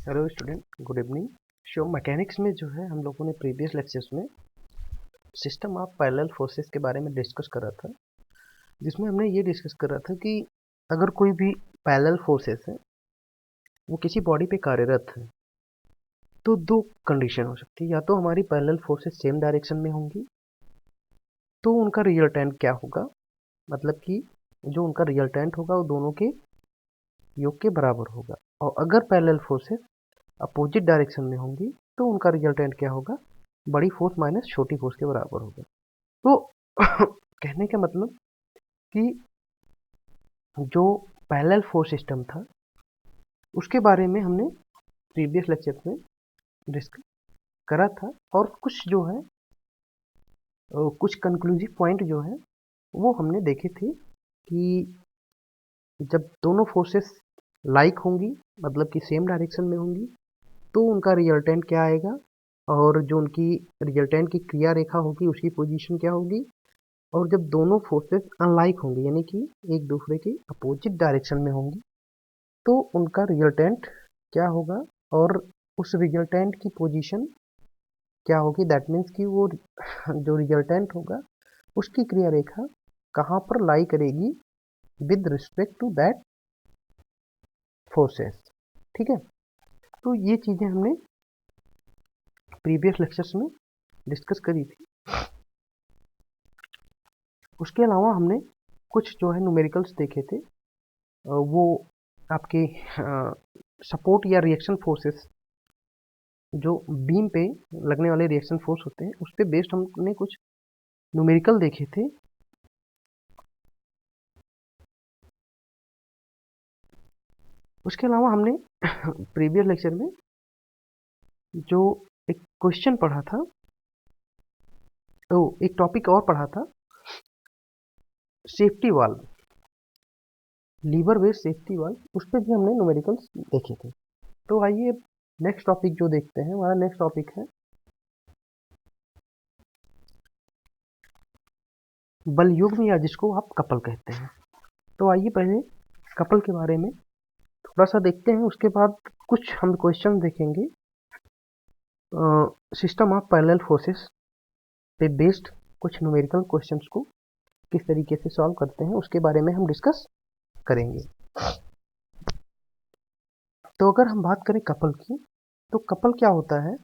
Hello student, good evening. Mechanics में जो है हम लोगों ने प्रीवियस लेक्चर्स में सिस्टम ऑफ पैरेलल फोर्सेस के बारे में डिस्कस करा था, जिसमें हमने ये डिस्कस करा था कि अगर कोई भी पैरेलल फोर्सेस है वो किसी बॉडी पे कार्यरत है तो दो कंडीशन हो सकती है। या तो हमारी पैरेलल फोर्सेस सेम डायरेक्शन में होंगी तो उनका रिजल्टेंट क्या होगा, मतलब कि जो उनका रिजल्टेंट होगा वो दोनों के योग के बराबर होगा। और अगर पैरेलल फोर्सेस अपोजिट डायरेक्शन में होंगी तो उनका रिजल्टेंट क्या होगा, बड़ी फोर्स माइनस छोटी फोर्स के बराबर होगा। तो कहने का मतलब कि जो पैरेलल फोर्स सिस्टम था उसके बारे में हमने प्रीवियस लेक्चर में डिस्कस करा था, और कुछ जो है कुछ कंक्लूसिव पॉइंट जो है वो हमने देखे थे कि जब दोनों फोर्सेस लाइक होंगी, मतलब कि सेम डायरेक्शन में होंगी, तो उनका रिजल्टेंट क्या आएगा, और जो उनकी रिजल्टेंट की क्रिया रेखा होगी उसकी पोजीशन क्या होगी। और जब दोनों फोर्सेस अनलाइक होंगी, यानी कि एक दूसरे के अपोजिट डायरेक्शन में होंगी, तो उनका रिजल्टेंट क्या होगा और उस रिजल्टेंट की पोजीशन क्या होगी। दैट मीन्स कि वो जो रिजल्टेंट होगा उसकी क्रिया रेखा कहाँ पर लाई करेगी with respect to that forces. ठीक है, तो ये चीज़ें हमने प्रीवियस लेक्चर्स में डिस्कस करी थी। उसके अलावा हमने कुछ जो है न्यूमेरिकल्स देखे थे, वो आपके सपोर्ट या रिएक्शन फोर्सेस, जो बीम पे लगने वाले रिएक्शन फोर्स होते हैं उस पे बेस्ड हमने कुछ न्यूमेरिकल देखे थे। उसके अलावा हमने प्रीवियस लेक्चर में जो एक क्वेश्चन पढ़ा था, तो एक टॉपिक और पढ़ा था, safety valve, lever based safety valve, उस पर भी हमने न्यूमेरिकल्स देखे थे। तो आइए नेक्स्ट टॉपिक जो देखते हैं, हमारा नेक्स्ट टॉपिक है बल युग्म, या जिसको आप कपल कहते हैं। तो आइए पहले कपल के बारे में थोड़ा सा देखते हैं, उसके बाद कुछ हम क्वेश्चन देखेंगे सिस्टम ऑफ पैरेलल फोर्सेस पे बेस्ड। कुछ न्यूमेरिकल क्वेश्चंस को किस तरीके से सॉल्व करते हैं उसके बारे में हम डिस्कस करेंगे। तो अगर हम बात करें कपल की, तो कपल क्या होता है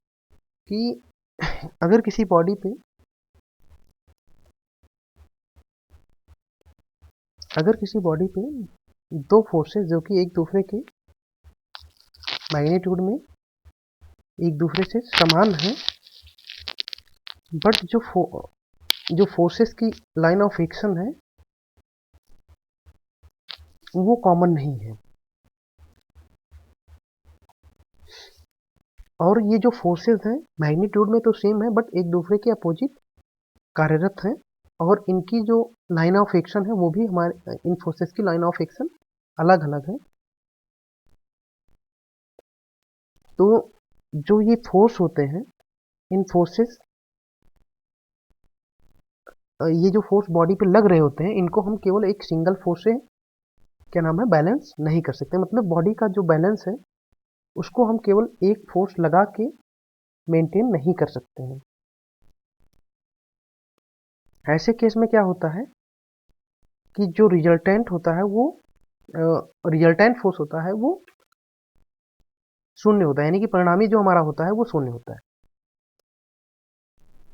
कि अगर किसी बॉडी पे दो फोर्सेस जो कि एक दूसरे के मैग्नीट्यूड में एक दूसरे से समान है, बट जो फोर्सेस की लाइन ऑफ एक्शन है वो कॉमन नहीं है, और ये जो फोर्सेस हैं मैग्नीट्यूड में तो सेम है बट एक दूसरे के अपोजिट कार्यरत हैं, और इनकी जो लाइन ऑफ एक्शन है वो भी हमारे इन फोर्सेस की लाइन ऑफ एक्शन अलग अलग है। तो जो ये फोर्स होते हैं, इन फोर्सेस, ये जो फोर्स बॉडी पे लग रहे होते हैं, इनको हम केवल एक सिंगल फोर्स से क्या नाम है बैलेंस नहीं कर सकते। मतलब बॉडी का जो बैलेंस है उसको हम केवल एक फोर्स लगा के मेंटेन नहीं कर सकते हैं। ऐसे केस में क्या होता है कि जो रिजल्टेंट होता है वो रिजल्टेंट फोर्स होता है वो शून्य होता है, यानी कि परिणामी जो हमारा होता है वो शून्य होता है।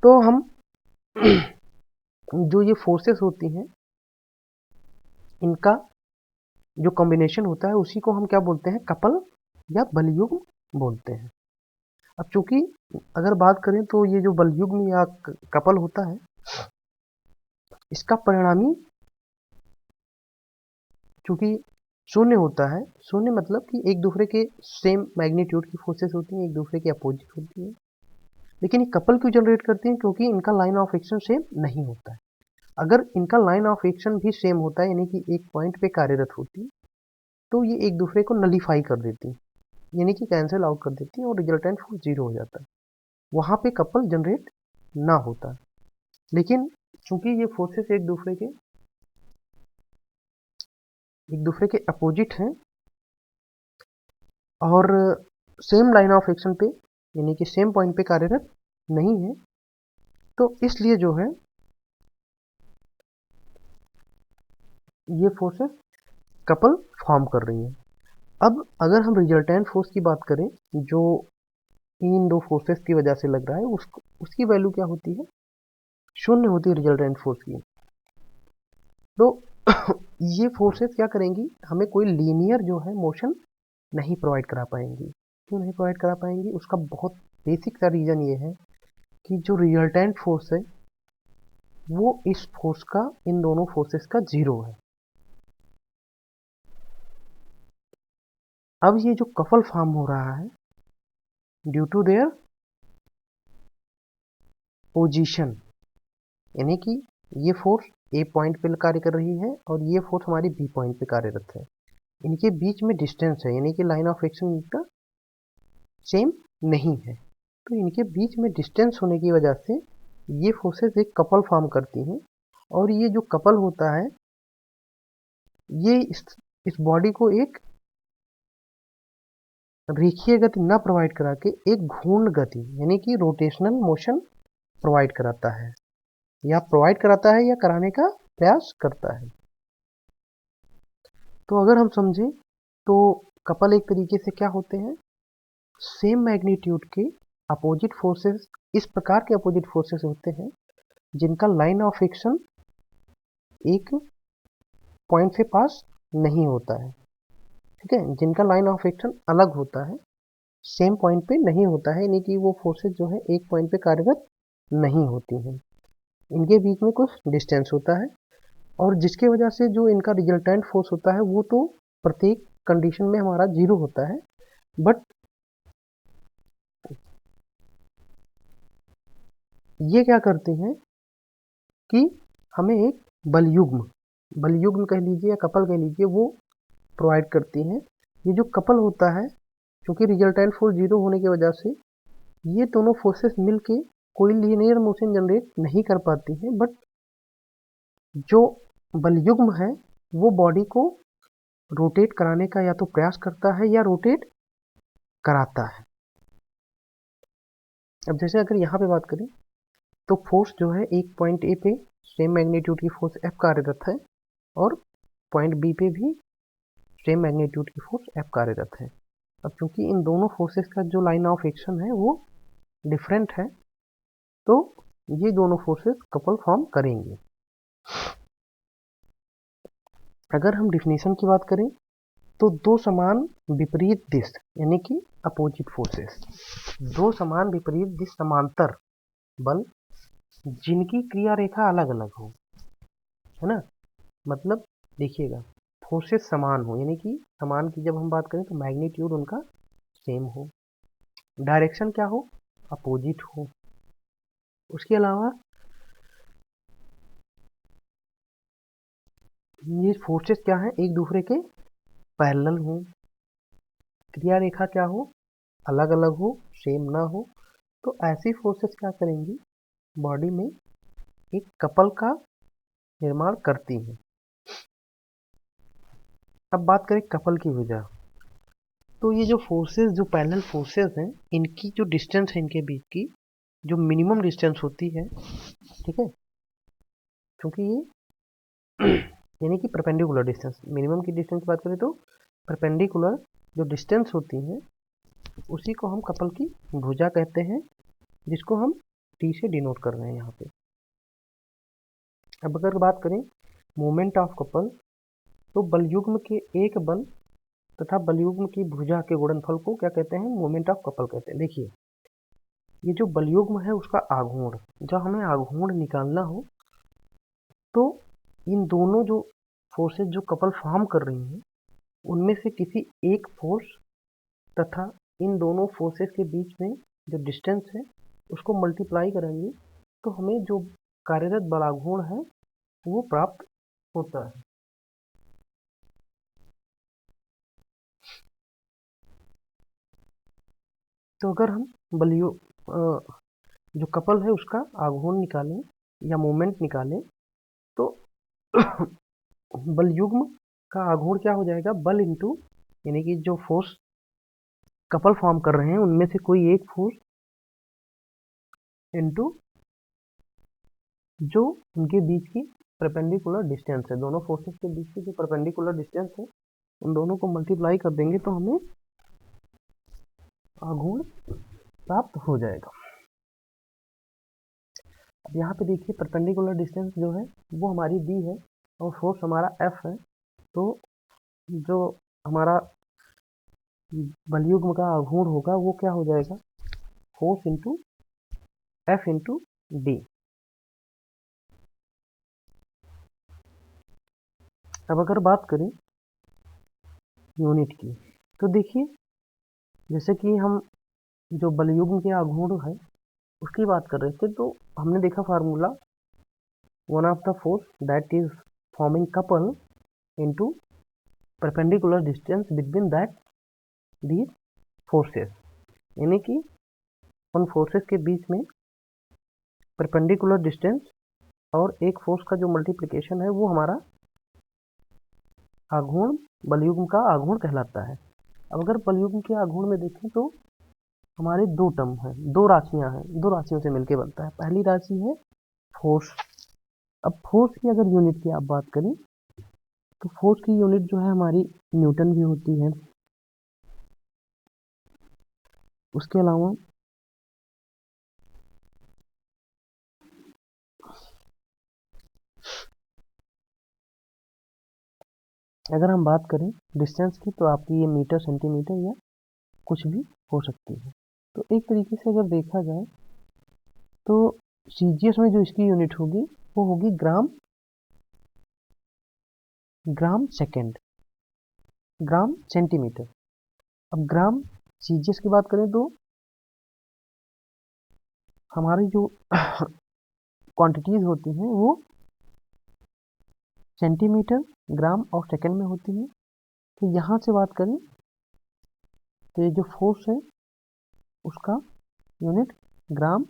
तो हम जो ये फोर्सेस होती हैं इनका जो कॉम्बिनेशन होता है उसी को हम क्या बोलते हैं, कपल या बलयुग्म बोलते हैं। अब चूंकि अगर बात करें तो ये जो बलयुग्म या कपल होता है इसका परिणामी चूंकि शून्य होता है, शून्य मतलब कि एक दूसरे के सेम मैग्नीट्यूड की फोर्सेस होती हैं, एक दूसरे के अपोजिट होती हैं। लेकिन ये कपल क्यों जनरेट करती हैं, क्योंकि इनका लाइन ऑफ एक्शन सेम नहीं होता है। अगर इनका लाइन ऑफ एक्शन भी सेम होता है, यानी कि एक पॉइंट पे कार्यरत होती, तो ये एक दूसरे को नलीफाई कर देती, यानी कि कैंसिल आउट कर देती है और रिजल्टेंट फोर्स जीरो हो जाता है, वहाँ पे कपल जनरेट ना होता। लेकिन चूंकि ये फोर्सेस एक दूसरे के अपोजिट हैं, और सेम लाइन ऑफ एक्शन पे यानी कि सेम पॉइंट पे कार्यरत नहीं है, तो इसलिए जो है ये फोर्सेस कपल फॉर्म कर रही हैं। अब अगर हम रिजल्टेंट फोर्स की बात करें जो इन दो फोर्सेस की वजह से लग रहा है, उसकी वैल्यू क्या होती है, शून्य होती है रिजल्टेंट फोर्स की। तो ये फोर्सेस क्या करेंगी, हमें कोई लीनियर जो है मोशन नहीं प्रोवाइड करा पाएंगी। क्यों नहीं प्रोवाइड करा पाएंगी, उसका बहुत बेसिक सा रीज़न ये है कि जो रिजल्टेंट फोर्स है वो इस फोर्स का, इन दोनों फोर्सेस का जीरो है। अब ये जो कपल फॉर्म हो रहा है ड्यू टू देयर पोजीशन, यानी कि ये फोर्स ए पॉइंट पे कार्य कर रही है और ये फोर्स हमारी बी पॉइंट पे कार्यरत है। इनके बीच में डिस्टेंस है, यानी कि लाइन ऑफ एक्शन इनका सेम नहीं है। तो इनके बीच में डिस्टेंस होने की वजह से ये फोर्सेस एक कपल फॉर्म करती हैं, और ये जो कपल होता है ये इस बॉडी को एक रेखीय गति ना प्रोवाइड करा के एक घूर्ण गति यानी कि रोटेशनल मोशन प्रोवाइड कराता है, या प्रोवाइड कराता है या कराने का प्रयास करता है। तो अगर हम समझें तो कपल एक तरीके से क्या होते हैं, सेम मैग्नीट्यूड के अपोजिट फोर्सेस, इस प्रकार के अपोजिट फोर्सेस होते हैं जिनका लाइन ऑफ एक्शन एक पॉइंट से पास नहीं होता है, ठीक है, जिनका लाइन ऑफ एक्शन अलग होता है, सेम पॉइंट पे नहीं होता है, यानी कि वो फोर्सेस जो है एक पॉइंट पे कार्यरत नहीं होती हैं। इनके बीच में कुछ डिस्टेंस होता है, और जिसके वजह से जो इनका रिजल्टेंट फोर्स होता है वो तो प्रत्येक कंडीशन में हमारा जीरो होता है, बट ये क्या करते हैं कि हमें एक बलयुग्म कह लीजिए या कपल कह लीजिए, वो प्रोवाइड करती हैं। ये जो कपल होता है, क्योंकि रिजल्टेंट फोर्स जीरो होने की वजह से ये दोनों फोर्सेस मिलके कोई लीनियर मोशन जनरेट नहीं कर पाती हैं, बट जो बलयुग्म है वो बॉडी को रोटेट कराने का या तो प्रयास करता है या रोटेट कराता है। अब जैसे अगर यहाँ पे बात करें तो फोर्स जो है एक पॉइंट ए पे सेम मैग्नीट्यूड की फोर्स एफ कार्यरत है, और पॉइंट बी पे भी सेम मैग्नीट्यूड की फोर्स एफ कार्यरत है। अब चूंकि इन दोनों फोर्सेस का जो लाइन ऑफ एक्शन है वो डिफरेंट है, तो ये दोनों फोर्सेस कपल फॉर्म करेंगे। अगर हम डिफिनेशन की बात करें तो दो समान विपरीत दिश यानी कि अपोजिट फोर्सेस, दो समान विपरीत दिश समांतर बल जिनकी क्रिया रेखा अलग अलग हो, है ना, मतलब देखिएगा फोर्सेस समान हो, यानी कि समान की जब हम बात करें तो मैग्नीट्यूड उनका सेम हो, डायरेक्शन क्या हो, अपोजिट हो, उसके अलावा ये फोर्सेस क्या है, एक दूसरे के पैरेलल हो, क्रिया रेखा क्या हो, अलग अलग हो, सेम ना हो। तो ऐसी फोर्सेस क्या करेंगी, बॉडी में एक कपल का निर्माण करती हैं। अब बात करें कपल की वजह, तो ये जो फोर्सेस, जो पैरेलल फोर्सेस हैं, इनकी जो डिस्टेंस है इनके बीच की, जो मिनिमम डिस्टेंस होती है, ठीक है, क्योंकि ये यानी कि परपेंडिकुलर डिस्टेंस, मिनिमम की डिस्टेंस की बात करें तो परपेंडिकुलर जो डिस्टेंस होती है उसी को हम कपल की भुजा कहते हैं, जिसको हम टी से डिनोट कर रहे हैं यहाँ पे। अब अगर बात करें मोमेंट ऑफ कपल, तो बलयुग्म के एक बल तथा बलयुग्म की भुजा के गुणनफल को क्या कहते हैं, मोमेंट ऑफ कपल कहते हैं। देखिए ये जो बलयुग्म है उसका आघूर्ण, जब हमें आघूर्ण निकालना हो तो इन दोनों जो फोर्सेस जो कपल फॉर्म कर रही हैं उनमें से किसी एक फोर्स तथा इन दोनों फोर्सेस के बीच में जो डिस्टेंस है उसको मल्टीप्लाई करेंगे तो हमें जो कार्यरत बलाघूर्ण है वो प्राप्त होता है। तो अगर हम बलियो जो कपल है उसका आघूर्ण निकालें या मोमेंट निकालें तो बलयुग्म का आघूर्ण क्या हो जाएगा, बल इंटू, यानी कि जो फोर्स कपल फॉर्म कर रहे हैं उनमें से कोई एक फोर्स इनटू जो उनके बीच की परपेंडिकुलर डिस्टेंस है, दोनों फोर्सेस के बीच की जो परपेंडिकुलर डिस्टेंस है उन दोनों को मल्टीप्लाई कर देंगे तो हमें आघूर्ण प्राप्त हो जाएगा। अब यहाँ पे देखिए परपेंडिकुलर डिस्टेंस जो है वो हमारी दी है और फोर्स हमारा एफ है, तो जो हमारा बलयुग्म का आघूर्ण होगा वो क्या हो जाएगा, force into F into D. अब अगर बात करें यूनिट की तो देखिए जैसे कि हम जो बलयुग्म के आघूर्ण है उसकी बात कर रहे थे तो हमने देखा formula, one of the force that is forming couple into perpendicular distance between that the forces, यानी कि उन फोर्सेस के बीच में परपेंडिकुलर डिस्टेंस और एक फोर्स का जो मल्टीप्लिकेशन है वो हमारा आघूर्ण बलयुग्म का आघूर्ण कहलाता है। अब अगर बलयुग्म के आघूर्ण में देखें तो हमारे दो टर्म हैं, दो राशियां हैं, दो राशियों से मिलकर बनता है। पहली राशि है फोर्स। अब फोर्स की अगर यूनिट की आप बात करें तो फोर्स की यूनिट जो है हमारी न्यूटन भी होती है, उसके अलावा अगर हम बात करें डिस्टेंस की तो आपकी ये मीटर सेंटीमीटर या कुछ भी हो सकती है। तो एक तरीके से अगर देखा जाए तो सीजीएस में जो इसकी यूनिट होगी वो होगी ग्राम सेकेंड, ग्राम सेंटीमीटर। अब ग्राम सीजीएस की बात करें तो हमारी जो क्वांटिटीज होती हैं वो सेंटीमीटर, ग्राम और सेकंड में होती हैं। तो यहाँ से बात करें तो ये जो फोर्स है उसका यूनिट ग्राम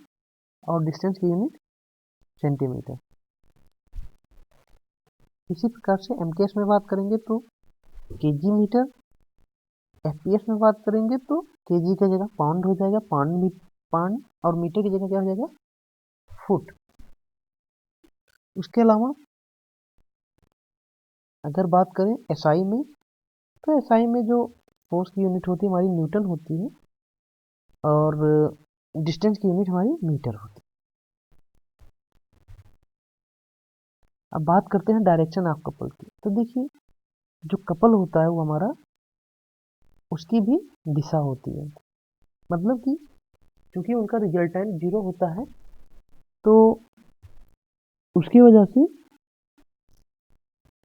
और डिस्टेंस की यूनिट सेंटीमीटर। इसी प्रकार से एमकेएस में बात करेंगे तो केजी मीटर, एफपीएस में बात करेंगे तो केजी की जगह पाउंड हो जाएगा, पाउंड और मीटर की जगह क्या हो जाएगा, फुट। उसके अलावा अगर बात करें एसआई में तो एसआई में जो फोर्स की यूनिट होती है हमारी न्यूटन होती है और डिस्टेंस की यूनिट हमारी मीटर होती है। अब बात करते हैं डायरेक्शन ऑफ कपल की। तो देखिए जो कपल होता है वो हमारा उसकी भी दिशा होती है, मतलब कि क्योंकि उनका रिजल्टेंट जीरो होता है तो उसकी वजह से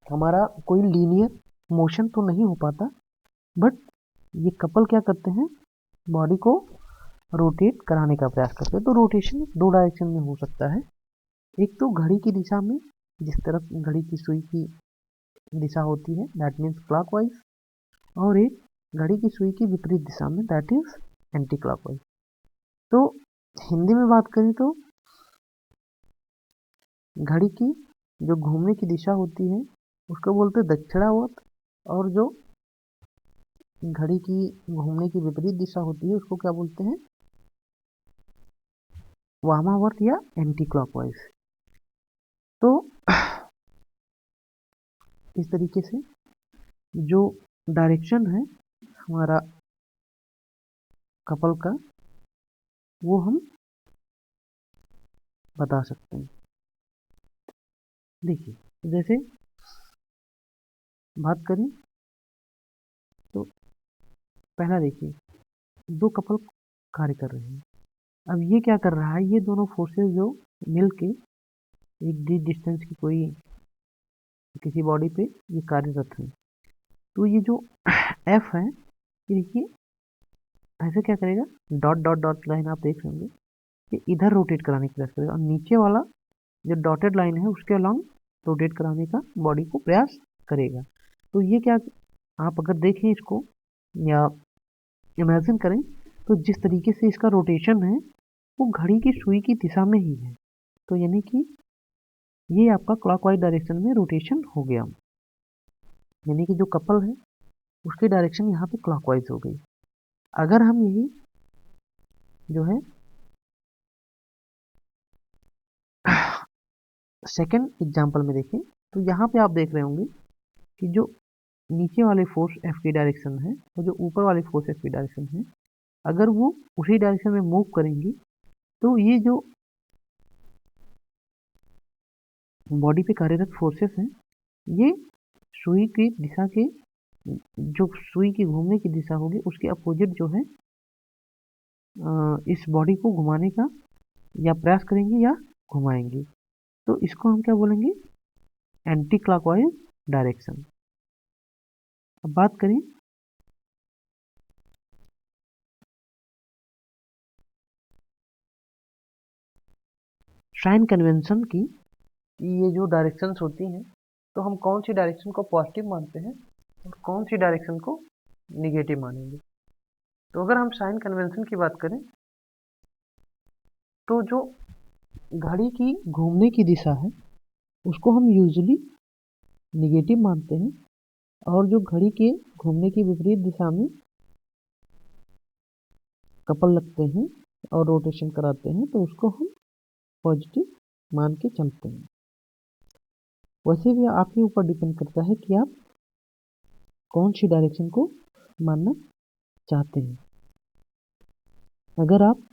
हमारा कोई लीनियर मोशन तो नहीं हो पाता, बट ये कपल क्या करते हैं, बॉडी को रोटेट कराने का प्रयास करते हैं। तो रोटेशन दो डायरेक्शन में हो सकता है, एक तो घड़ी की दिशा में जिस तरफ घड़ी की सुई की दिशा होती है दैट मीन्स क्लॉकवाइज, और एक घड़ी की सुई की विपरीत दिशा में दैट इज एंटी क्लॉकवाइज। तो हिंदी में बात करें तो घड़ी की जो घूमने की दिशा होती है उसको बोलते हैं दक्षिणावर्त, और जो घड़ी की घूमने की विपरीत दिशा होती है उसको क्या बोलते हैं, वामावर्त या एंटी क्लॉकवाइज। तो इस तरीके से जो डायरेक्शन है हमारा कपल का वो हम बता सकते हैं। देखिए जैसे बात करें तो पहला देखिए दो कपल कार्य कर रहे हैं। अब ये क्या कर रहा है, ये दोनों फोर्सेस जो मिलके एक डी डिस्टेंस की कोई किसी बॉडी पे ये कार्यरत है। तो ये जो एफ है ये देखिए ऐसे क्या करेगा, डॉट डॉट डॉट लाइन आप देख लेंगे कि इधर रोटेट कराने का प्रयास करेगा और नीचे वाला जो डॉटेड लाइन है उसके अलॉन्ग रोटेट कराने का बॉडी को प्रयास करेगा। तो ये क्या, आप अगर देखें इसको या इमेजिन करें तो जिस तरीके से इसका रोटेशन है वो घड़ी की सुई की दिशा में ही है, तो यानी कि ये आपका क्लॉकवाइज डायरेक्शन में रोटेशन हो गया, यानी कि जो कपल है उसकी डायरेक्शन यहाँ पे क्लॉकवाइज हो गई। अगर हम यही जो है सेकेंड एग्जाम्पल में देखें तो यहाँ पे आप देख रहे होंगे कि जो नीचे वाले फोर्स एफ की डायरेक्शन है और जो ऊपर वाले फोर्स एफ की डायरेक्शन है, अगर वो उसी डायरेक्शन में मूव करेंगी तो ये जो बॉडी पे कार्यरत फोर्सेस हैं, ये सुई की दिशा के, जो सुई की घूमने की दिशा होगी उसके अपोजिट जो है इस बॉडी को घुमाने का या प्रयास करेंगे या घुमाएंगे। तो इसको हम क्या बोलेंगे, एंटी क्लॉकवाइज डायरेक्शन। अब बात करें साइन कन्वेंशन की, ये जो डायरेक्शंस होती हैं तो हम कौन सी डायरेक्शन को पॉजिटिव मानते हैं और कौन सी डायरेक्शन को निगेटिव मानेंगे। तो अगर हम साइन कन्वेंशन की बात करें तो जो घड़ी की घूमने की दिशा है उसको हम यूजुअली निगेटिव मानते हैं, और जो घड़ी के घूमने की विपरीत दिशा में कपल लगते हैं और रोटेशन कराते हैं तो उसको हम पॉजिटिव मान के चलते हैं। वैसे भी आपके ऊपर डिपेंड करता है कि आप कौन सी डायरेक्शन को मानना चाहते हैं। अगर आप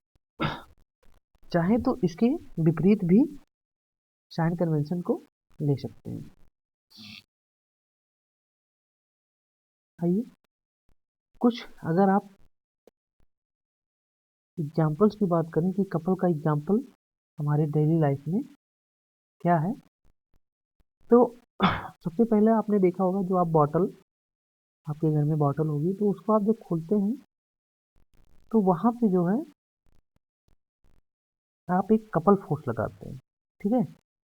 चाहें तो इसके विपरीत भी साइन कन्वेंशन को ले सकते हैं। आइए कुछ अगर आप एग्जाम्पल्स की बात करें कि कपल का एग्जाम्पल हमारे डेली लाइफ में क्या है, तो सबसे पहले आपने देखा होगा जो आप बॉटल, आपके घर में बॉटल होगी तो उसको आप जब खोलते हैं तो वहाँ पे जो है आप एक कपल फोर्स लगाते हैं। ठीक है,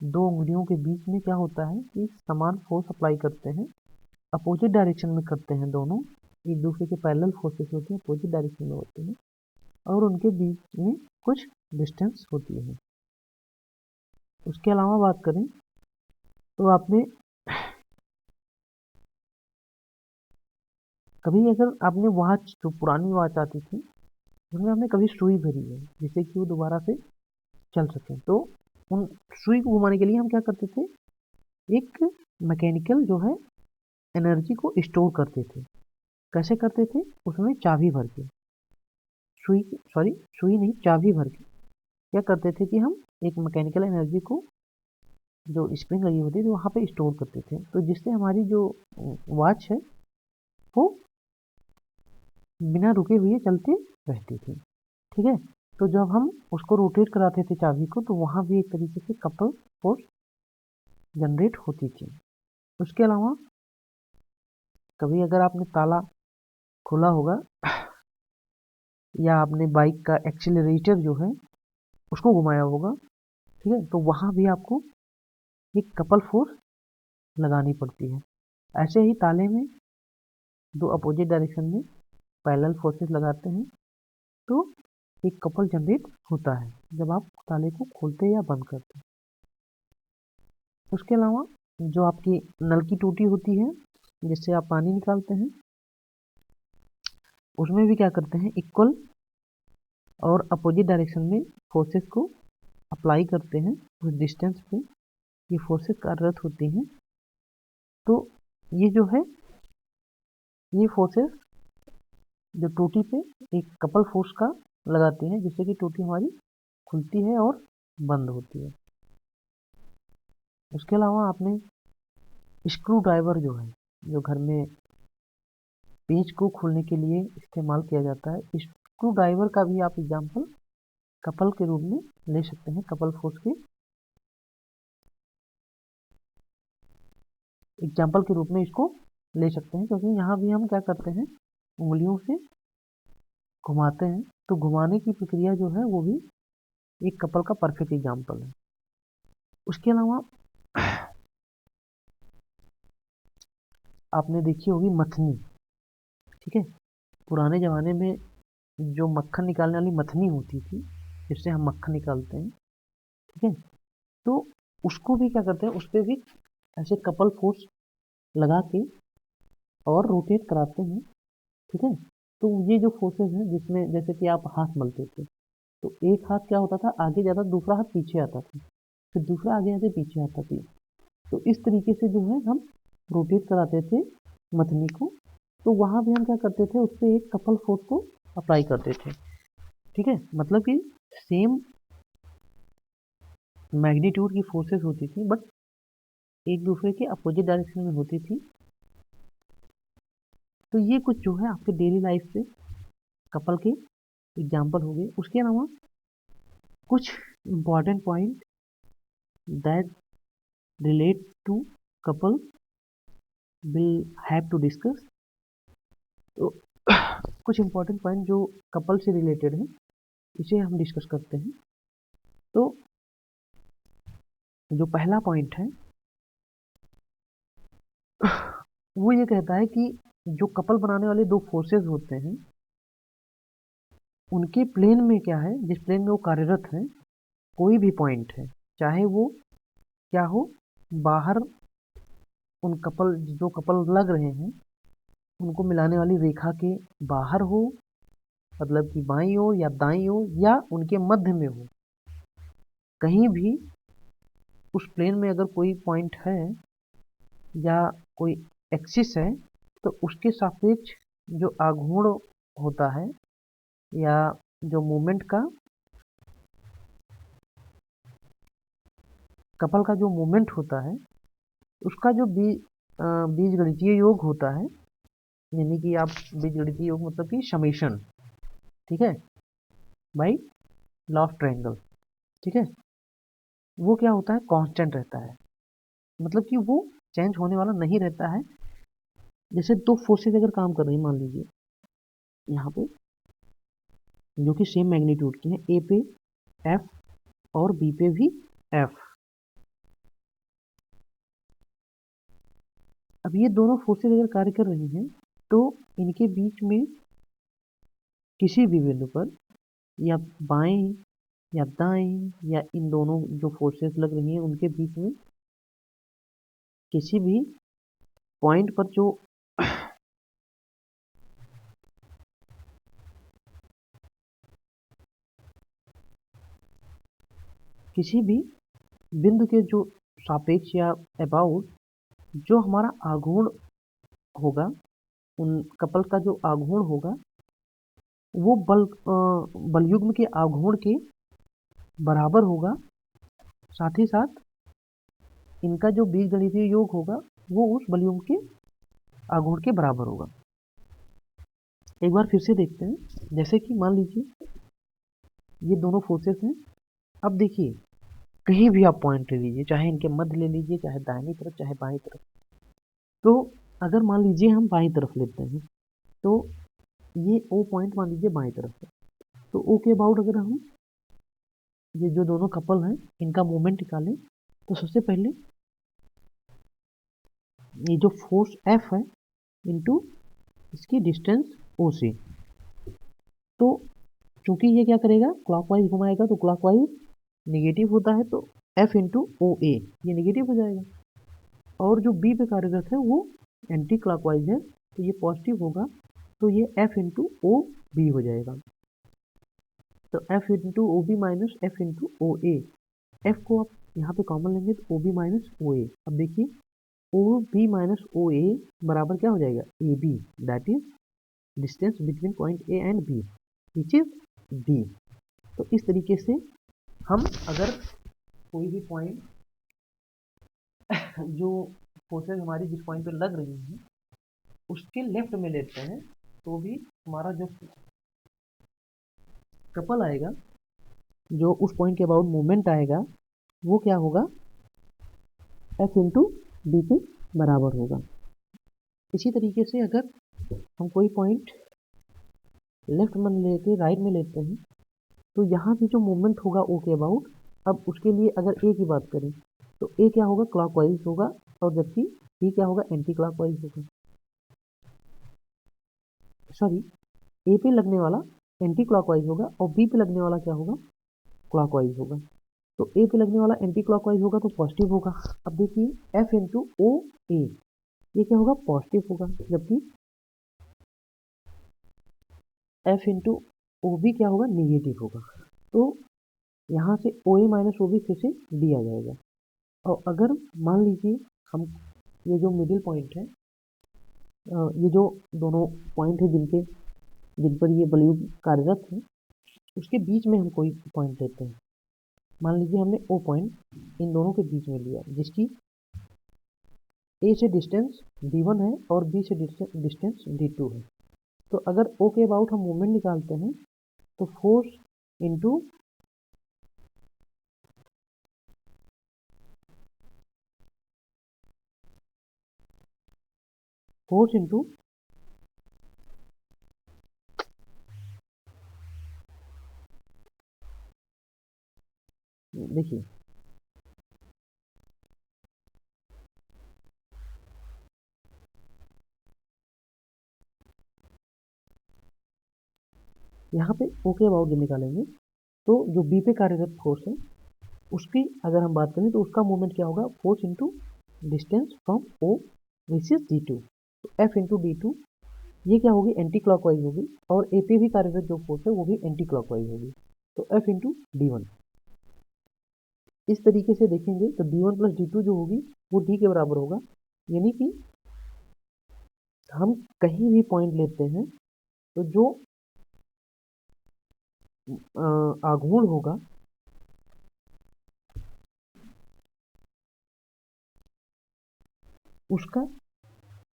दो उंगलियों के बीच में क्या होता है कि समान फोर्स अप्लाई करते हैं, अपोजिट डायरेक्शन में करते हैं, दोनों एक दूसरे के पैरेलल फोर्सेस होते हैं, अपोजिट डायरेक्शन में होते हैं और उनके बीच में कुछ डिस्टेंस होती है। उसके अलावा बात करें तो आपने कभी अगर आपने वॉच, जो पुरानी वॉच आती थी उसमें आपने कभी सुई भरी है जिससे कि वो दोबारा से चल सके, तो उन सुई को घुमाने के लिए हम क्या करते थे, एक मैकेनिकल जो है एनर्जी को स्टोर करते थे। कैसे करते थे, उसमें चाबी भर के, सुई नहीं, चाबी भर के क्या करते थे कि हम एक मैकेनिकल एनर्जी को जो स्प्रिंग लगी होती थी वहाँ पे स्टोर करते थे, तो जिससे हमारी जो वॉच है वो बिना रुके हुए चलते रहती थी। ठीक है, तो जब हम उसको रोटेट कराते थे चाबी को तो वहाँ भी एक तरीके से कपल फोर्स जनरेट होती थी। उसके अलावा कभी अगर आपने ताला खोला होगा या आपने बाइक का एक्सीलरेटर जो है उसको घुमाया होगा, ठीक है, तो वहाँ भी आपको एक कपल फोर्स लगानी पड़ती है। ऐसे ही ताले में दो अपोजिट डायरेक्शन में पैरेलल फोर्सेस लगाते हैं तो एक कपल जनरेट होता है जब आप ताले को खोलते या बंद करते हैं। उसके अलावा जो आपकी नल की टूटी होती है जिससे आप पानी निकालते हैं, उसमें भी क्या करते हैं, इक्वल और अपोजिट डायरेक्शन में फोर्सेस को अप्लाई करते हैं। उस डिस्टेंस पे ये फोर्सेस कार्यरत होती हैं, तो ये जो है ये फोर्सेस जो टूटी पे एक कपल फोर्स का लगाती हैं जिससे कि टूटी हमारी खुलती है और बंद होती है। उसके अलावा आपने स्क्रू ड्राइवर जो है, जो घर में पेच को खोलने के लिए इस्तेमाल किया जाता है, स्क्रू ड्राइवर का भी आप एग्जाम्पल कपल के रूप में ले सकते हैं, कपल फोर्स के एग्जाम्पल के रूप में इसको ले सकते हैं, क्योंकि यहाँ भी हम क्या करते हैं, उंगलियों से घुमाते हैं, तो घुमाने की प्रक्रिया जो है वो भी एक कपल का परफेक्ट एग्जाम्पल है। उसके अलावा आपने देखी होगी मथनी। ठीक है, पुराने ज़माने में जो मक्खन निकालने वाली मथनी होती थी जिससे हम मक्खन निकालते हैं, ठीक है, तो उसको भी क्या करते हैं, उस पर भी ऐसे कपल फोर्स लगा के और रोटेट कराते हैं। ठीक है, तो ये जो फोर्सेस हैं जिसमें जैसे कि आप हाथ मलते थे, तो एक हाथ क्या होता था आगे जाता, दूसरा हाथ पीछे आता था, फिर दूसरा आगे आगे पीछे आता था। तो इस तरीके से जो है हम रोटेट कराते थे मथनी को। तो वहाँ भी हम क्या करते थे, उस पर एक कपल फोर्स को अप्लाई करते थे। ठीक है, मतलब कि सेम मैग्नीट्यूड की फोर्सेस होती थी बट एक दूसरे के अपोजिट डायरेक्शन में होती थी। तो ये कुछ जो है आपके डेली लाइफ से कपल के एग्जाम्पल हो गए। उसके अलावा कुछ important point that relate to couple will have to discuss. तो कुछ इम्पॉर्टेंट पॉइंट जो कपल से रिलेटेड है इसे हम डिस्कस करते हैं। तो जो पहला पॉइंट है वो ये कहता है कि जो कपल बनाने वाले दो फोर्सेस होते हैं उनके प्लेन में क्या है, जिस प्लेन में वो कार्यरत है, कोई भी पॉइंट है, चाहे वो क्या हो, बाहर उन कपल जो कपल लग रहे हैं उनको मिलाने वाली रेखा के बाहर हो, मतलब कि बाईं ओर या दाईं ओर या उनके मध्य में हो, कहीं भी उस प्लेन में अगर कोई पॉइंट है या कोई एक्सिस है तो उसके सापेक्ष जो आघूर्ण होता है या जो मोमेंट का कपल का जो मोमेंट होता है उसका जो बीजगणितीय योग होता है, यानी कि आप बीजगणितीय योग मतलब कि समेशन, ठीक है, बाई लॉ ऑफ ट्रायंगल, ठीक है, वो क्या होता है, कांस्टेंट रहता है, मतलब कि वो चेंज होने वाला नहीं रहता है। जैसे दो फोर्सेज अगर काम कर रही है, मान लीजिए यहाँ पे, जो कि सेम मैग्नीट्यूड की है, ए पे एफ और बी पे भी एफ। अब ये दोनों फोर्सेज अगर कार्य कर रही हैं तो इनके बीच में किसी भी बिंदु पर या बाएं या दाएं या इन दोनों जो फोर्सेस लग रही हैं उनके बीच में किसी भी पॉइंट पर जो किसी भी बिंदु के जो सापेक्ष या अबाउट जो हमारा आघूर्ण होगा, उन कपल का जो आघूर्ण होगा वो बलयुग्म के आघूर्ण के बराबर होगा। साथ ही साथ इनका जो बीजगणितीय योग होगा वो उस बलयुग्म के आघूर्ण के बराबर होगा। एक बार फिर से देखते हैं, जैसे कि मान लीजिए ये दोनों फोर्सेस हैं। अब देखिए कहीं भी आप पॉइंट ले लीजिए, चाहे इनके मध्य ले लीजिए, चाहे दाहिनी तरफ चाहे बाईं तरफ। तो अगर मान लीजिए हम बाईं तरफ लेते हैं तो ये ओ पॉइंट मान लीजिए बाईं तरफ है, तो ओ के अबाउट अगर हम ये जो दोनों कपल हैं इनका मोमेंट निकालें तो सबसे पहले ये जो फोर्स एफ है इनटू इसकी डिस्टेंस ओ से, तो चूंकि ये क्या करेगा, क्लॉकवाइज घुमाएगा, तो क्लॉकवाइज नेगेटिव होता है तो एफ इंटू ओ ए ये नेगेटिव हो जाएगा, और जो बी पे कार्यरत है वो एंटी क्लॉकवाइज है तो ये पॉजिटिव होगा, तो ये एफ इंटू ओ बी हो जाएगा। तो F into O B minus F into O A, F को आप यहाँ पे कॉमन लेंगे तो ओ बी माइनस ओ ए। अब देखिए ओ बी माइनस ओ ए बराबर क्या हो जाएगा, A B, that is distance between point A and B which is B. तो इस तरीके से हम अगर कोई भी पॉइंट जो फोर्सेज हमारी जिस पॉइंट पे लग रही हैं उसके लेफ्ट में लेते हैं तो भी हमारा जो कपल आएगा, जो उस पॉइंट के अबाउट मूवमेंट आएगा, वो क्या होगा, एफ इंटू बी के बराबर होगा। इसी तरीके से अगर हम कोई पॉइंट लेफ्ट में लेके राइट में लेते हैं तो यहाँ भी जो मूवमेंट होगा ओ के अबाउट, अब उसके लिए अगर ए की बात करें तो ए क्या होगा, क्लॉकवाइज होगा, और जबकि बी क्या होगा, एंटी क्लॉकवाइज होगा। सॉरी, ए पे लगने वाला एंटी क्लॉकवाइज होगा और बी पे लगने वाला क्या होगा, क्लॉकवाइज होगा। तो ए पे लगने वाला एंटी क्लॉकवाइज होगा तो पॉजिटिव होगा। अब देखिए एफ इंटू ओ ए ये क्या होगा, पॉजिटिव होगा, जबकि F इंटू ओ बी क्या होगा, निगेटिव होगा। तो यहाँ से ओ ए माइनस ओ बी फिर से दिया जाएगा। और अगर मान लीजिए हम ये जो मिडिल पॉइंट है, ये जो दोनों पॉइंट है जिन पर ये बलयुग कार्यरत है, उसके बीच में हम कोई पॉइंट लेते हैं। मान लीजिए हमने ओ पॉइंट इन दोनों के बीच में लिया, जिसकी ए से डिस्टेंस d1 है और बी से डिस्टेंस d2 है। तो अगर ओ के अबाउट हम मोमेंट निकालते हैं तो फोर्स इंटू देखिए यहाँ पे ओ के अबाउट जब निकालेंगे तो जो बी पे कार्यरत फोर्स है उसकी अगर हम बात करें तो उसका मोमेंट क्या होगा, force into distance from O which is d2। तो एफ इंटू d2 ये क्या होगी, एंटी क्लॉकवाइज होगी, और ए पे भी कार्यरत जो फोर्स है वो भी एंटी क्लॉकवाइज होगी। तो एफ इंटू d1 इस तरीके से देखेंगे तो d1 प्लस d2 जो होगी वो d के बराबर होगा। यानी कि हम कहीं भी पॉइंट लेते हैं तो जो आघूर्ण होगा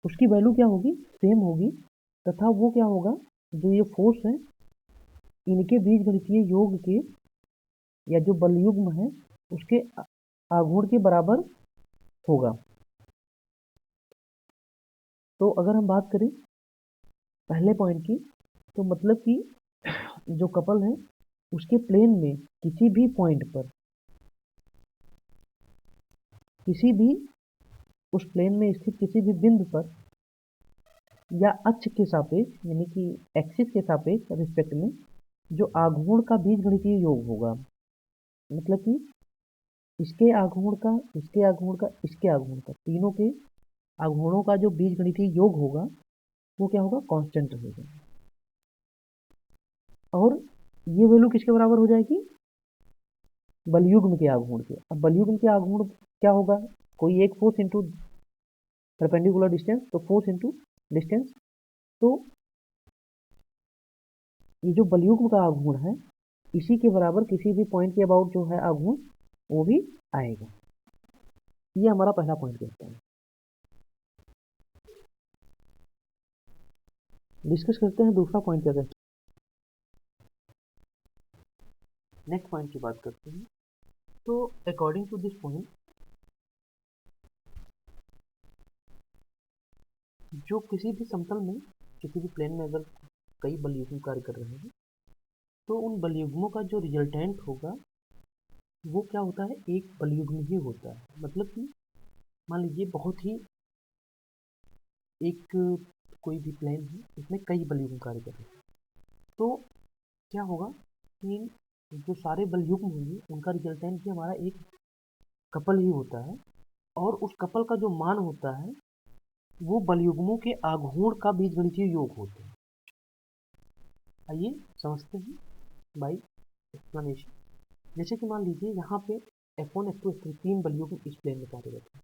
उसकी वैल्यू क्या होगी, सेम होगी, तथा वो क्या होगा, जो ये फोर्स है इनके बीज गणितीय योग के या जो बलयुग्म है उसके आघूर्ण के बराबर होगा। तो अगर हम बात करें पहले पॉइंट की, तो मतलब कि जो कपल है उसके प्लेन में किसी भी पॉइंट पर, किसी भी उस प्लेन में स्थित किसी भी बिंदु पर या अक्ष के सापेक्ष यानी कि एक्सिस के सापेक्ष रिस्पेक्ट में जो आघूर्ण का बीजगणितीय योग होगा, मतलब कि इसके आघूर्ण का, इसके आघूर्ण का, इसके आघूर्ण का, तीनों के आघूर्णों का जो बीजगणितीय योग होगा वो क्या होगा, कांस्टेंट रहेगा। और ये वैल्यू किसके बराबर हो जाएगी, बलयुग्म के आघूर्ण के। अब बलयुग्म के आघूर्ण क्या होगा, कोई एक फोर्स इंटू परपेंडिकुलर डिस्टेंस, तो फोर्स इंटू डिस्टेंस। तो ये जो बलयुग्म का आघूर्ण है इसी के बराबर किसी भी पॉइंट के अबाउट जो है आघूर्ण वो भी आएगा। ये हमारा पहला पॉइंट कहता है। डिस्कस करते हैं दूसरा पॉइंट क्या कहता है। नेक्स्ट पॉइंट की बात करते हैं। तो अकॉर्डिंग टू दिस पॉइंट, जो किसी भी समतल में, किसी भी प्लेन में अगर कई बलयुग्म कार्य कर रहे हैं तो उन बलयुग्मों का जो रिजल्टेंट होगा वो क्या होता है, एक बलयुग्म ही होता है। मतलब कि मान लीजिए बहुत ही एक कोई भी प्लेन है उसमें कई बलयुग्म कार्य कर रहे हैं, तो क्या होगा कि जो सारे बलयुग्म होंगे उनका रिजल्टेंट भी हमारा एक कपल ही होता है, और उस कपल का जो मान होता है वो बलयुग्मों के आघूर्ण का बीजगणितीय योग होता है। आइए समझते हैं बाई एक्सप्लेनेशन। जैसे कि मान लीजिए यहाँ पे F1 F2 F3 तीन बलयुग्म इस प्लेन में कार्यरत है,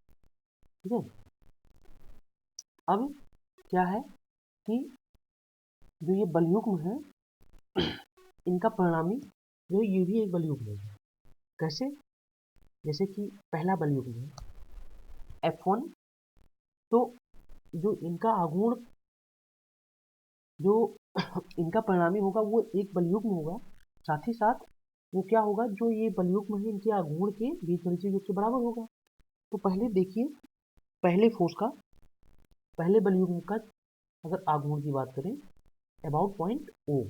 ठीक है। अब क्या है कि जो ये बलयुग्म है इनका परिणामी जो ये भी एक बलयुग्म है। कैसे, जैसे कि पहला बलयुग्म है F1, तो जो इनका आघूर्ण जो इनका परिणामी होगा वो एक बलयुग्म होगा, साथ ही साथ वो क्या होगा, जो ये बलयुग्म है इनके आघूर्ण के बीजगणितीय योग के बराबर होगा। तो पहले देखिए, पहले फोर्स का, पहले बलयुग्म का अगर आघूर्ण की बात करें अबाउट पॉइंट O,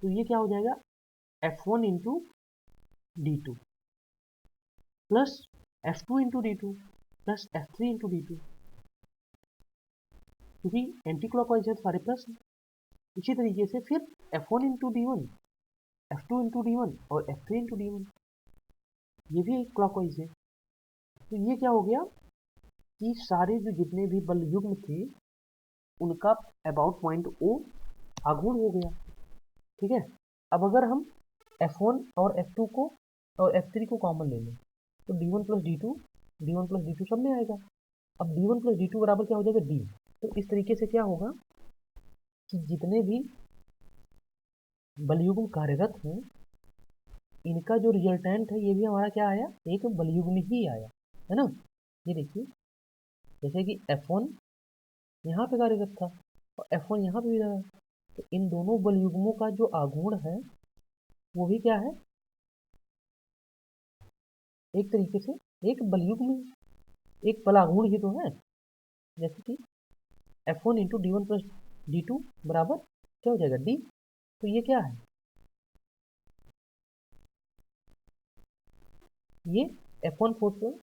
तो ये क्या हो जाएगा, F1 into D2 plus F2 into D2 plus F3 into D2, क्योंकि एंटी क्लॉकवाइज है सारे प्लस है। इसी तरीके से फिर F1 into D1, F2 into D1 और F3 इंटू D1, ये भी एक क्लॉकवाइज है। तो ये क्या हो गया कि सारे जो जितने भी बलयुग्म थे उनका अबाउट पॉइंट O आघूर्ण हो गया। ठीक है। अब अगर हम F1 और F2 को और F3 को कॉमन ले लें तो D1 प्लस D2 सब में आएगा। अब D1 प्लस D2 बराबर क्या हो जाएगा D। तो इस तरीके से क्या होगा कि जितने भी बलयुग्म कार्यरत हैं इनका जो रिजल्टेंट है ये भी हमारा क्या आया, एक बलयुग्म ही आया, है ना। ये देखिए जैसे कि F1 यहाँ पे कार्यरत था और F1 यहाँ पे भी रहा, तो इन दोनों बलयुग्मों का जो आघूर्ण है वो भी क्या है, एक तरीके से एक बलयुग्म, एक बलाघूर्ण ही तो है। जैसे कि F1 into D1 plus D2 बराबर क्या हो जाएगा D। तो ये क्या है, ये F1 फोर्स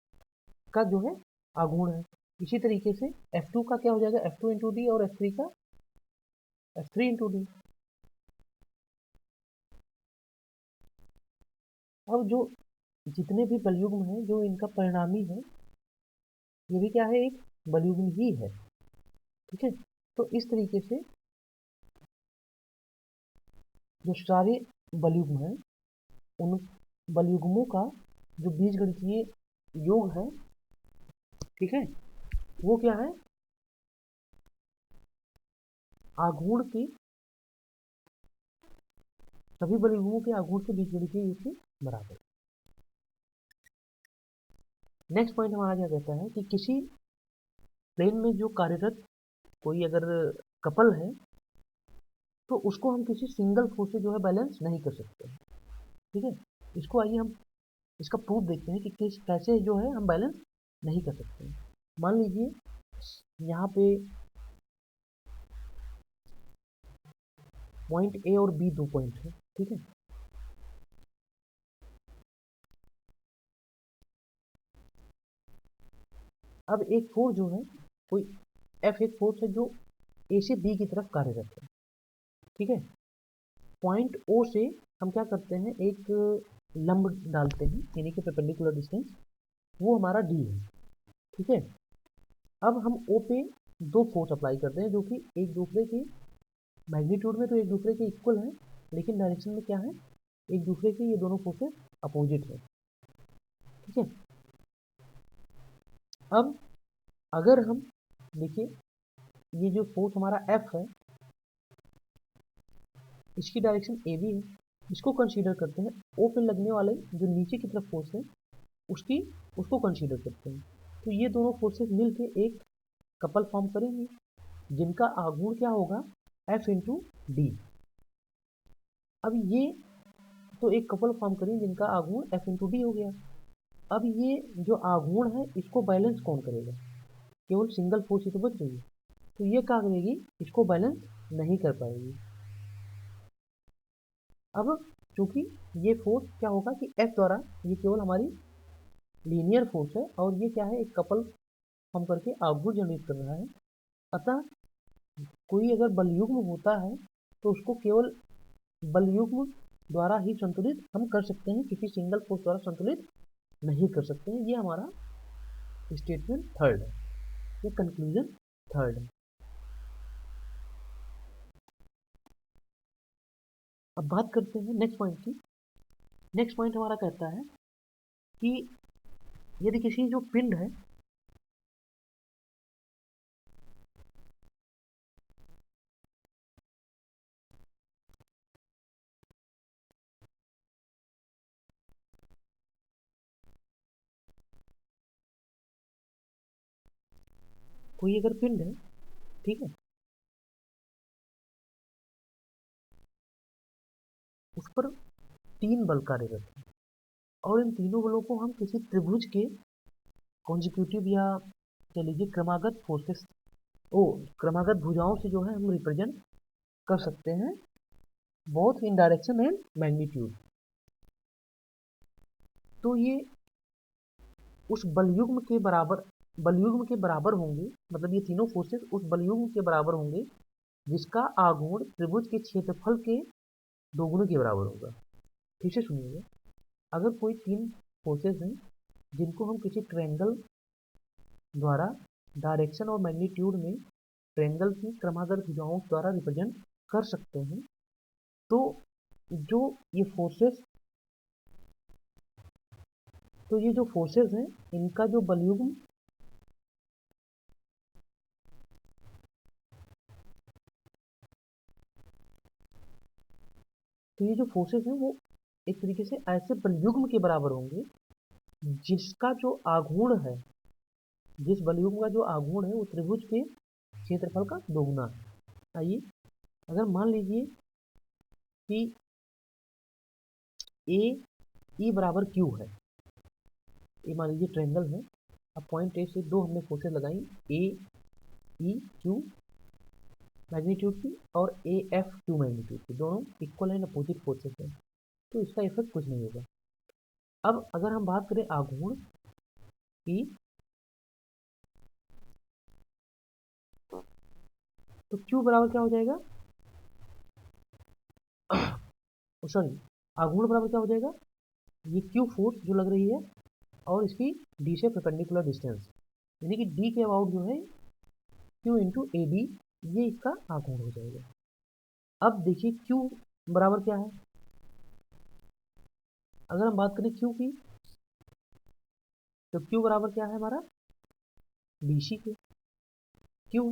का जो है आघूर्ण है। इसी तरीके से F2 का क्या हो जाएगा F2 इंटू डी और F3 का F3 इंटू डी। अब जो जितने भी बलयुग्म हैं जो इनका परिणामी है ये भी क्या है, एक बलयुग्म ही है। ठीक है, तो इस तरीके से जो सारे बलयुग्म हैं उन बलयुग्मों का जो बीजगणितीय योग है, ठीक है, वो क्या है, आघूर्ण के सभी बलयुग्मों के आघूर्ण के बीजगणितीय योग के बराबर। नेक्स्ट पॉइंट हमारा क्या कहता है कि किसी प्लेन में जो कार्यरत कोई अगर कपल है तो उसको हम किसी सिंगल फोर्स से जो है बैलेंस नहीं कर सकते। ठीक है, इसको आइए हम इसका प्रूफ देखते हैं कि किस कैसे जो है हम बैलेंस नहीं कर सकते। मान लीजिए यहाँ पे पॉइंट ए और बी दो पॉइंट है। ठीक है, अब एक फोर्स जो है कोई एफ एक फोर्स है जो ए से बी की तरफ कार्यरत है। ठीक है, पॉइंट ओ से हम क्या करते हैं, एक लंब डालते हैं यानी कि परपेंडिकुलर डिस्टेंस, वो हमारा डी है। ठीक है, अब हम ओ पे दो फोर्स अप्लाई करते हैं जो कि एक दूसरे के मैग्नीट्यूड में तो एक दूसरे के इक्वल है, लेकिन डायरेक्शन में क्या है, एक दूसरे के ये दोनों फोर्सेस अपोजिट है। ठीक है, अब अगर हम देखिए ये जो फोर्स हमारा एफ है इसकी डायरेक्शन ए बी है, इसको कंसीडर करते हैं। ओ पे लगने वाले जो नीचे की तरफ फोर्स है उसकी उसको कंसीडर करते हैं। तो ये दोनों फोर्सेस मिलके एक कपल फॉर्म करेंगे जिनका आघूर्ण क्या होगा, एफ इंटू डी। अब ये तो एक कपल फॉर्म करेंगे जिनका आघूर्ण एफ इंटू डी हो गया। अब ये जो आघूर्ण है इसको बैलेंस कौन करेगा, केवल सिंगल फोर्स ही तो बच रही है, तो ये क्या करेगी, इसको बैलेंस नहीं कर पाएगी। अब चूंकि ये फोर्स क्या होगा कि एफ द्वारा, ये केवल हमारी लीनियर फोर्स है और ये क्या है, एक कपल फॉर्म करके आघूर्ण जनरेट कर रहा है। अतः कोई अगर बलयुग्म होता है तो उसको केवल बलयुग्म द्वारा ही संतुलित हम कर सकते हैं, किसी सिंगल फोर्स द्वारा संतुलित नहीं कर सकते हैं। ये हमारा स्टेटमेंट थर्ड है, ये कंक्लूजन थर्ड है। अब बात करते हैं नेक्स्ट पॉइंट की। नेक्स्ट पॉइंट हमारा कहता है कि यदि किसी जो पिंड है कोई अगर पिंड है, ठीक है, उस पर तीन बल कार्यरत है और इन तीनों बलों को हम किसी त्रिभुज के कॉन्जिक्यूटिव या कह लीजिए क्रमागत फोर्सेस क्रमागत भुजाओं से जो है हम रिप्रेजेंट कर सकते हैं, both in direction and magnitude. तो ये उस बलयुग्म के बराबर होंगे, मतलब ये तीनों फोर्सेस उस बलयुग्म के बराबर होंगे जिसका आघूर्ण त्रिभुज के क्षेत्रफल के दोगुने के बराबर होगा। फिर से सुनिएगा, अगर कोई तीन फोर्सेस हैं जिनको हम किसी ट्रायंगल द्वारा डायरेक्शन और मैग्नीट्यूड में ट्रायंगल की क्रमागत भुजाओं द्वारा रिप्रेजेंट कर सकते हैं, तो जो ये फोर्सेस, तो ये जो फोर्सेस हैं इनका जो बलयुग्म, तो ये जो फोर्सेस हैं वो एक तरीके से ऐसे बलयुग्म के बराबर होंगे जिसका जो आघूर्ण है, जिस बलयुग्म का जो आघूर्ण है वो त्रिभुज के क्षेत्रफल का दोगुना है। आइए, अगर मान लीजिए कि ए ई बराबर क्यू है, ये मान लीजिए ट्रायंगल है। अब पॉइंट ए से दो हमने फोर्सेस लगाई, ए ई क्यू मैग्नीट्यूड की और ए एफ क्यू मैग्नीट्यूड की, दोनों इक्वल एंड अपोजिट फोर्सेस हैं, तो इसका इफेक्ट कुछ नहीं होगा। अब अगर हम बात करें आघूर्ण की, तो क्यू बराबर क्या हो जाएगा, सॉरी, आघूर्ण बराबर क्या हो जाएगा, ये क्यू फोर्स जो लग रही है और इसकी डी से परपेंडिकुलर डिस्टेंस, यानी कि डी के अबाउट जो है क्यू इंटू ए डी, ये इसका आघूर्ण हो जाएगा। अब देखिए क्यू बराबर क्या है, अगर हम बात करें क्यू की, तो क्यू बराबर क्या है हमारा, बी सी के। क्यों,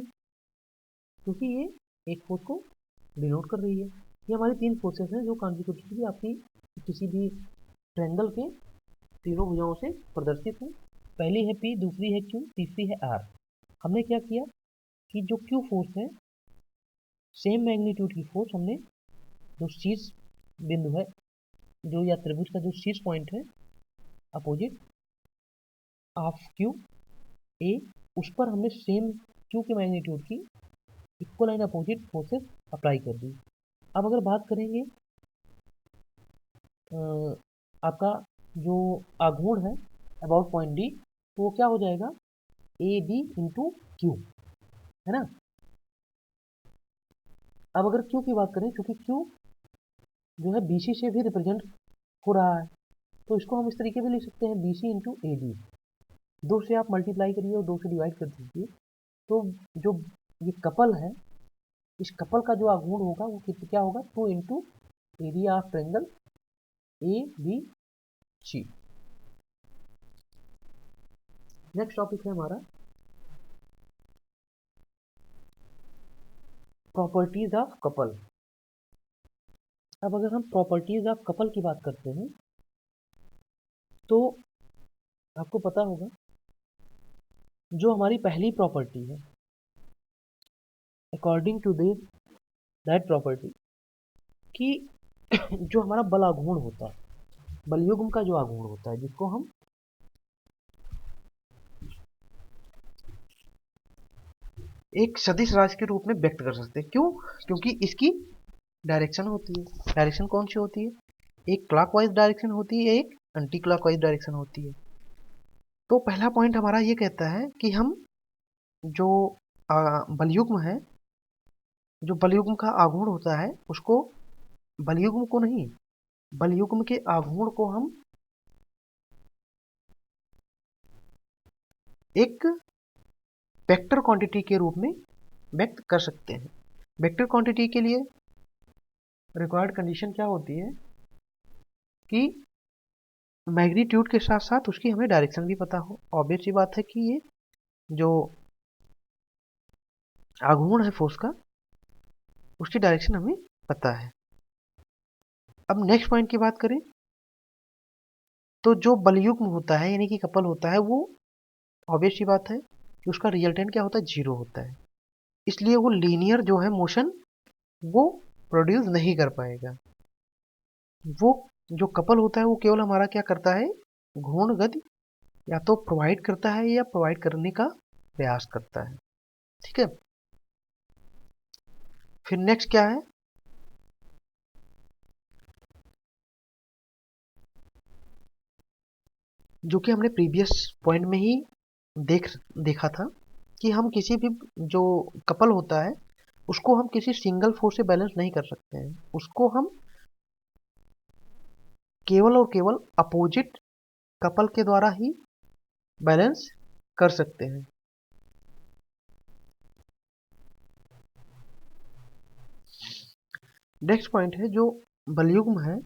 क्योंकि ये एक फोर्स को डिनोट कर रही है। ये हमारी तीन फोर्सेस हैं जो कॉन्जिक्यूटिवली आपकी किसी भी ट्रायंगल के तीनों भुजाओं से प्रदर्शित है। पहली है पी, दूसरी है क्यू, तीसरी है आर। हमने क्या किया कि जो क्यू फोर्स है, सेम मैग्नीट्यूड की फोर्स हमने जो शीर्ष बिंदु है, जो या त्रिभुज का जो शीर्ष पॉइंट है अपोजिट ऑफ क्यू ए, उस पर हमने सेम क्यू के मैग्नीट्यूड की equal and opposite forces apply कर दी। अब अगर बात करेंगे आपका जो आघूर्ण है अबाउट पॉइंट डी, तो वो क्या हो जाएगा, ए बी इंटू क्यू, है ना। अब अगर क्यू की बात करें, क्योंकि क्यू जो है बीसी से भी रिप्रेजेंट हो रहा है, तो इसको हम इस तरीके से लिख सकते हैं, B C into A D. दो से आप मल्टीप्लाई करिए और दो से डिवाइड कर दीजिए, तो जो ये कपल है, इस कपल का जो आघूर्ण होगा वो क्या होगा, 2 into area of triangle A B C. Next topic है हमारा प्रॉपर्टीज ऑफ कपल। अब अगर हम प्रॉपर्टीज ऑफ कपल की बात करते हैं, तो आपको पता होगा जो हमारी पहली प्रॉपर्टी है, अकॉर्डिंग टू दैट प्रॉपर्टी, कि जो हमारा बल आघूर्ण होता है, बलयुग्म का जो आघूर्ण होता है, जिसको हम एक सदिश राशि के रूप में व्यक्त कर सकते हैं। क्यों? क्योंकि इसकी डायरेक्शन होती है। डायरेक्शन कौन सी होती है? एक क्लॉकवाइज डायरेक्शन होती है, एक एंटी क्लॉकवाइज डायरेक्शन होती है। तो पहला पॉइंट हमारा ये कहता है कि हम जो बलयुग्म है, जो बलयुग्म का आघूर्ण होता है, उसको बलयुग्म को नहीं, बलयुग्म के आघूर्ण को हम एक वेक्टर क्वांटिटी के रूप में व्यक्त कर सकते हैं। वेक्टर क्वांटिटी के लिए रिक्वायर्ड कंडीशन क्या होती है कि मैग्नीट्यूड के साथ साथ उसकी हमें डायरेक्शन भी पता हो। ऑब्वियस सी बात है कि ये जो आघूर्ण है फोर्स का, उसकी डायरेक्शन हमें पता है। अब नेक्स्ट पॉइंट की बात करें, तो जो बलयुग्म होता है यानी कि कपल होता है, वो ऑब्वियस सी बात है कि उसका रिजल्टेंट क्या होता है, जीरो होता है। इसलिए वो लीनियर जो है मोशन वो प्रोड्यूस नहीं कर पाएगा। वो जो कपल होता है वो केवल हमारा क्या करता है, घूर्ण गति या तो प्रोवाइड करता है या प्रोवाइड करने का प्रयास करता है। ठीक है, फिर नेक्स्ट क्या है, जो कि हमने प्रीवियस पॉइंट में ही देखा था कि हम किसी भी जो कपल होता है उसको हम किसी सिंगल फोर्स से बैलेंस नहीं कर सकते हैं। उसको हम केवल और केवल अपोजिट कपल के द्वारा ही बैलेंस कर सकते हैं। नेक्स्ट पॉइंट है जो बलयुग्म है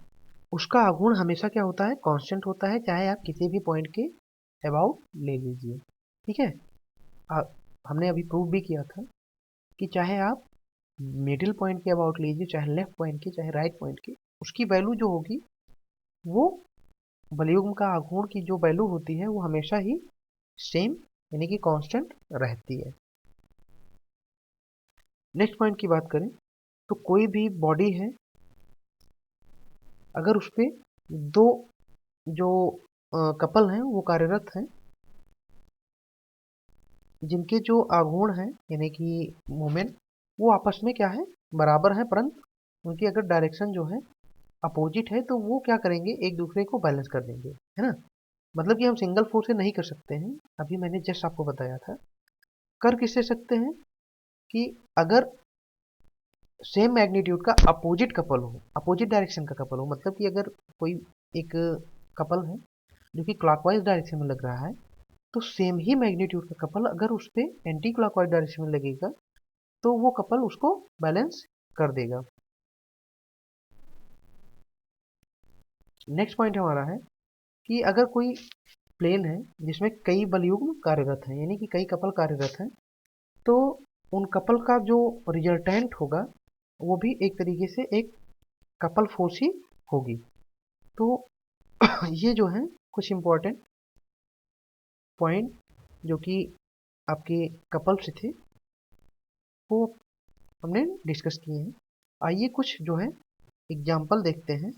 उसका आघूर्ण हमेशा क्या होता है, कांस्टेंट होता है, चाहे आप किसी भी पॉइंट के अबाउट ले लीजिए। ठीक है, हमने अभी प्रूव भी किया था कि चाहे आप मिडिल पॉइंट के अबाउट लीजिए, चाहे लेफ्ट पॉइंट की, चाहे राइट पॉइंट की, उसकी वैल्यू जो होगी वो बलयुग्म का आघूर्ण की जो वैल्यू होती है वो हमेशा ही सेम यानी कि कांस्टेंट रहती है। नेक्स्ट पॉइंट की बात करें तो कोई भी बॉडी है अगर उस पे दो जो कपल हैं वो कार्यरत हैं जिनके जो आघूर्ण हैं यानी कि मोमेंट वो आपस में क्या है, बराबर है, परंतु उनकी अगर डायरेक्शन जो है अपोजिट है तो वो क्या करेंगे, एक दूसरे को बैलेंस कर देंगे, है ना। मतलब कि हम सिंगल फोर्स से नहीं कर सकते हैं, अभी मैंने जस्ट आपको बताया था। कर किससे सकते हैं कि अगर सेम मैग्नीट्यूड का अपोजिट कपल हो, अपोजिट डायरेक्शन का कपल हो, मतलब कि अगर कोई एक कपल है जो कि क्लॉकवाइज डायरेक्शन में लग रहा है तो सेम ही मैग्नीट्यूड का कपल अगर उस पर एंटी क्लॉकवाइज डायरेक्शन में लगेगा तो वो कपल उसको बैलेंस कर देगा। नेक्स्ट पॉइंट हमारा है कि अगर कोई प्लेन है जिसमें कई बलयुग्म कार्यरत हैं यानी कि कई कपल कार्यरत हैं तो उन कपल का जो रिजल्टेंट होगा वो भी एक तरीके से एक कपल फोर्स ही होगी। तो ये जो है कुछ इम्पोर्टेंट पॉइंट जो कि आपके कपल से थे वो हमने डिस्कस किए हैं। आइए कुछ जो है एग्जाम्पल देखते हैं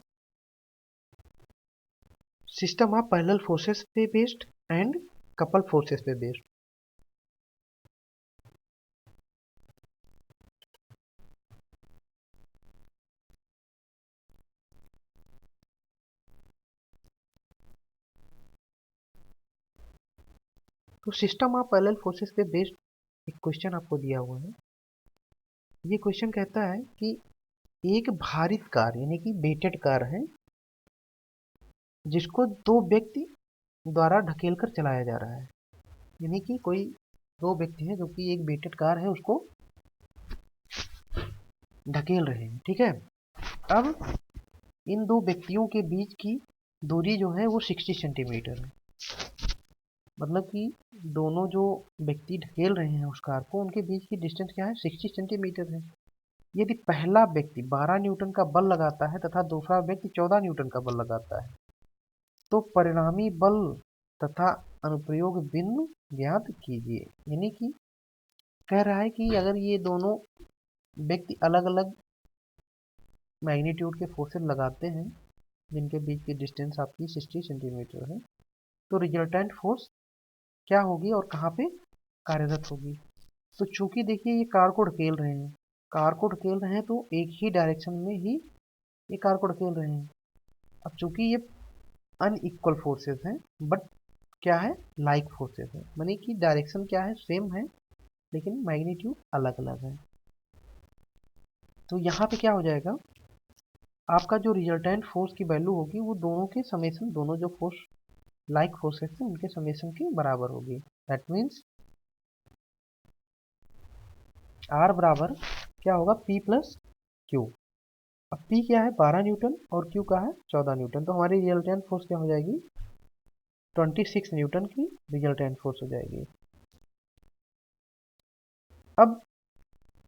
सिस्टम ऑफ पैरेलल फोर्सेस पे बेस्ड एंड कपल फोर्सेस पे बेस्ड। तो सिस्टम ऑफ पैरेलल फोर्सेस पे बेस्ड एक क्वेश्चन आपको दिया हुआ है। ये क्वेश्चन कहता है कि एक भारित कार यानी कि वेटेड कार है जिसको दो व्यक्ति द्वारा ढकेल कर चलाया जा रहा है, यानी कि कोई दो व्यक्ति हैं जो कि एक वेटेड कार है उसको ढकेल रहे हैं। ठीक है, अब इन दो व्यक्तियों के बीच की दूरी जो है वो 60 सेंटीमीटर है। मतलब कि दोनों जो व्यक्ति ढकेल रहे हैं उस कार को उनके बीच की डिस्टेंस क्या है, 60 सेंटीमीटर है। यदि पहला व्यक्ति 12 न्यूटन का बल लगाता है तथा दूसरा व्यक्ति 14 न्यूटन का बल लगाता है तो परिणामी बल तथा अनुप्रयोग बिंदु ज्ञात कीजिए। यानी कि कह रहा है कि अगर ये दोनों व्यक्ति अलग अलग मैग्नीट्यूड के फोर्सेस लगाते हैं जिनके बीच की डिस्टेंस आपकी 60 सेंटीमीटर है तो रिजल्टेंट फोर्स क्या होगी और कहाँ पे कार्यरत होगी। तो चूंकि देखिए ये कार को ढकेल रहे हैं, कार को ढकेल रहे हैं तो एक ही डायरेक्शन में ही ये कार को ढकेल रहे हैं। अब चूंकि ये अनइक्वल फोर्सेस हैं बट क्या है, लाइक फोर्सेस है, माने कि डायरेक्शन क्या है, सेम है लेकिन मैग्नीट्यूड अलग अलग है। तो यहाँ पे क्या हो जाएगा, आपका जो रिजल्टेंट फोर्स की वैल्यू होगी वो दोनों के समेशन, दोनों जो फोर्स लाइक फोर्सेस हैं उनके समेशन के बराबर होगी। दैट मीन्स आर बराबर क्या होगा, पी प्लस क्यू। अब पी क्या है 12 न्यूटन और क्यू का है 14 न्यूटन, तो हमारी रिजल्टेंट फोर्स क्या हो जाएगी 26 न्यूटन की रिजल्टेंट फोर्स हो जाएगी। अब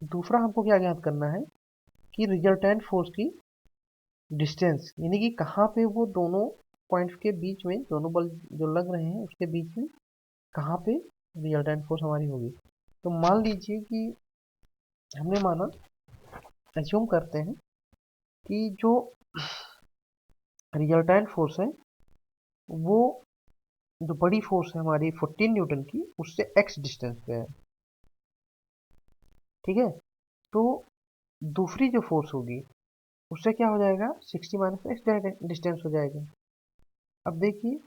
दूसरा हमको क्या ज्ञात करना है कि रिजल्टेंट फोर्स की डिस्टेंस यानी कि कहाँ पे वो दोनों पॉइंट्स के बीच में, दोनों बल जो लग रहे हैं उसके बीच में कहाँ पे रिजल्टेंट फोर्स हमारी होगी। तो मान लीजिए कि हमने माना, एज्यूम करते हैं कि जो रिजल्टेंट फोर्स है वो जो बड़ी फोर्स है हमारी 14 न्यूटन की उससे x डिस्टेंस पे है। ठीक है, तो दूसरी जो फोर्स होगी उससे क्या हो जाएगा 60 माइनस x डिस्टेंस हो जाएगा। अब देखिए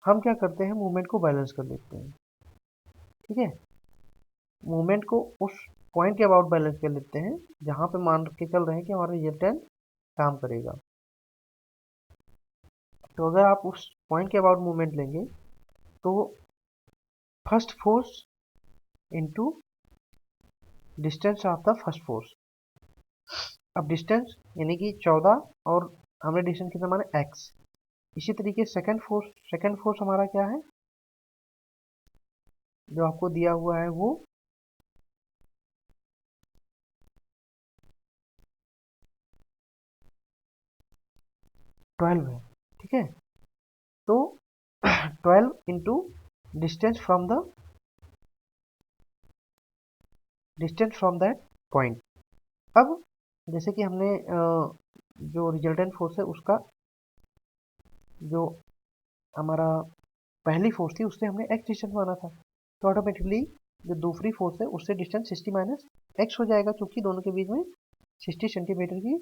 हम क्या करते हैं, मूवमेंट को बैलेंस कर लेते हैं। ठीक है, मूवमेंट को उस पॉइंट के अबाउट बैलेंस कर लेते हैं जहां पे मान के चल रहे हैं कि हमारा रिजल्टेंट काम करेगा। तो अगर आप उस पॉइंट के अबाउट मूवमेंट लेंगे तो first force into distance of the first force. अब डिस्टेंस यानी कि 14 और हमने डिस्टेंस कितना माना x। इसी तरीके सेकंड फोर्स हमारा क्या है जो आपको दिया हुआ है वो 12 है। ठीक है, तो 12 into distance from that point. अब जैसे कि हमने जो रिजल्टेंट फोर्स है उसका जो हमारा पहली फोर्स थी उससे हमने x डिस्टेंस माना था, तो ऑटोमेटिकली जो दूसरी फोर्स है उससे डिस्टेंस 60 माइनस एक्स हो जाएगा, क्योंकि दोनों के बीच में 60 सेंटीमीटर की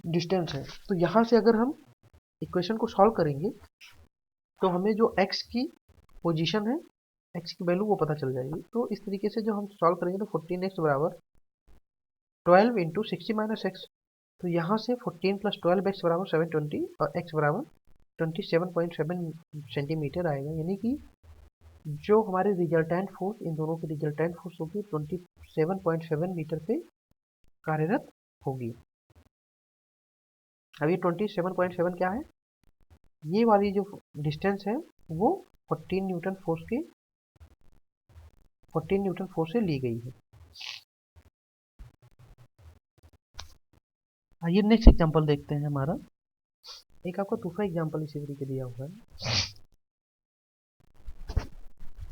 डिस्टेंस है। तो यहाँ से अगर हम इक्वेशन को सॉल्व करेंगे तो हमें जो x की पोजीशन है, x की वैल्यू वो पता चल जाएगी। तो इस तरीके से जो हम सॉल्व करेंगे तो 14x बराबर 12 इंटू 60 माइनस एक्स। तो यहाँ से 14 प्लस 12x बराबर 720 और x बराबर 27.7 सेंटीमीटर आएगा, यानी कि जो हमारे रिजल्टेंट फोर्स, इन दोनों की रिजल्टेंट फोर्स होगी 27.7 मीटर पे कार्यरत होगी। अब ये 27.7 क्या है, ये वाली जो डिस्टेंस है वो 14 न्यूटन फोर्स से ली गई है। आइए नेक्स्ट एग्जांपल देखते हैं हमारा। एक आपको दूसरा एग्जांपल इसी तरीके दिया हुआ है।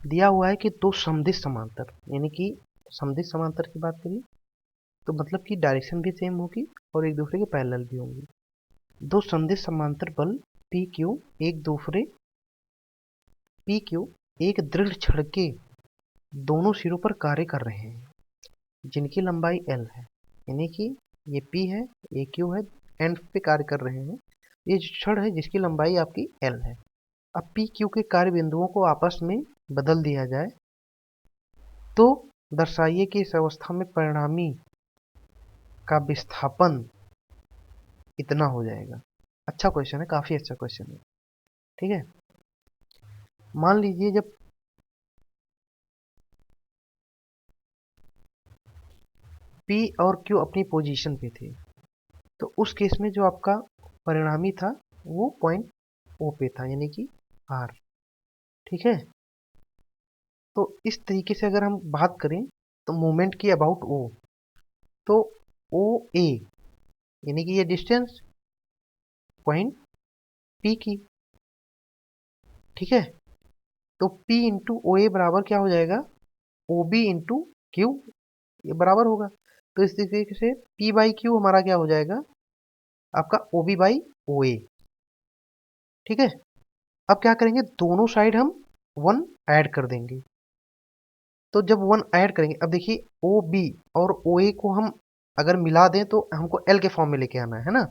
दिया हुआ है कि दो समदिश समांतर, यानी कि समदिश समांतर की बात करिए तो मतलब कि डायरेक्शन भी सेम होगी और एक दूसरे के पैरेलल भी होंगी। दो समदिश समांतर बल पी क्यू एक दृढ़ छड़ के दोनों सिरों पर कार्य कर रहे हैं, जिनकी लंबाई L है, यानी कि ये P है, ये Q है, एंड पे कार्य कर रहे हैं। ये छड़ है जिसकी लंबाई आपकी L है। अब P Q के कार्य बिंदुओं को आपस में बदल दिया जाए तो दर्शाइए कि इस अवस्था में परिणामी का विस्थापन इतना हो जाएगा। अच्छा क्वेश्चन है, काफी अच्छा क्वेश्चन है। ठीक है, मान लीजिए जब P और Q अपनी पोजीशन पे थे तो उस केस में जो आपका परिणामी था वो पॉइंट O पे था, यानी कि R। ठीक है, तो इस तरीके से अगर हम बात करें तो मोमेंट की अबाउट O, तो OA यानी कि ये डिस्टेंस पॉइंट P की। ठीक है, तो P इंटू OA बराबर क्या हो जाएगा, OB इंटू Q, ये बराबर होगा। तो इस तरीके से P बाई Q हमारा क्या हो जाएगा, आपका OB बाई OA। ठीक है, अब क्या करेंगे, दोनों साइड हम 1 ऐड कर देंगे। तो जब 1 ऐड करेंगे, अब देखिए OB और OA को हम अगर मिला दें तो हमको L के फॉर्म में लेके आना है ना।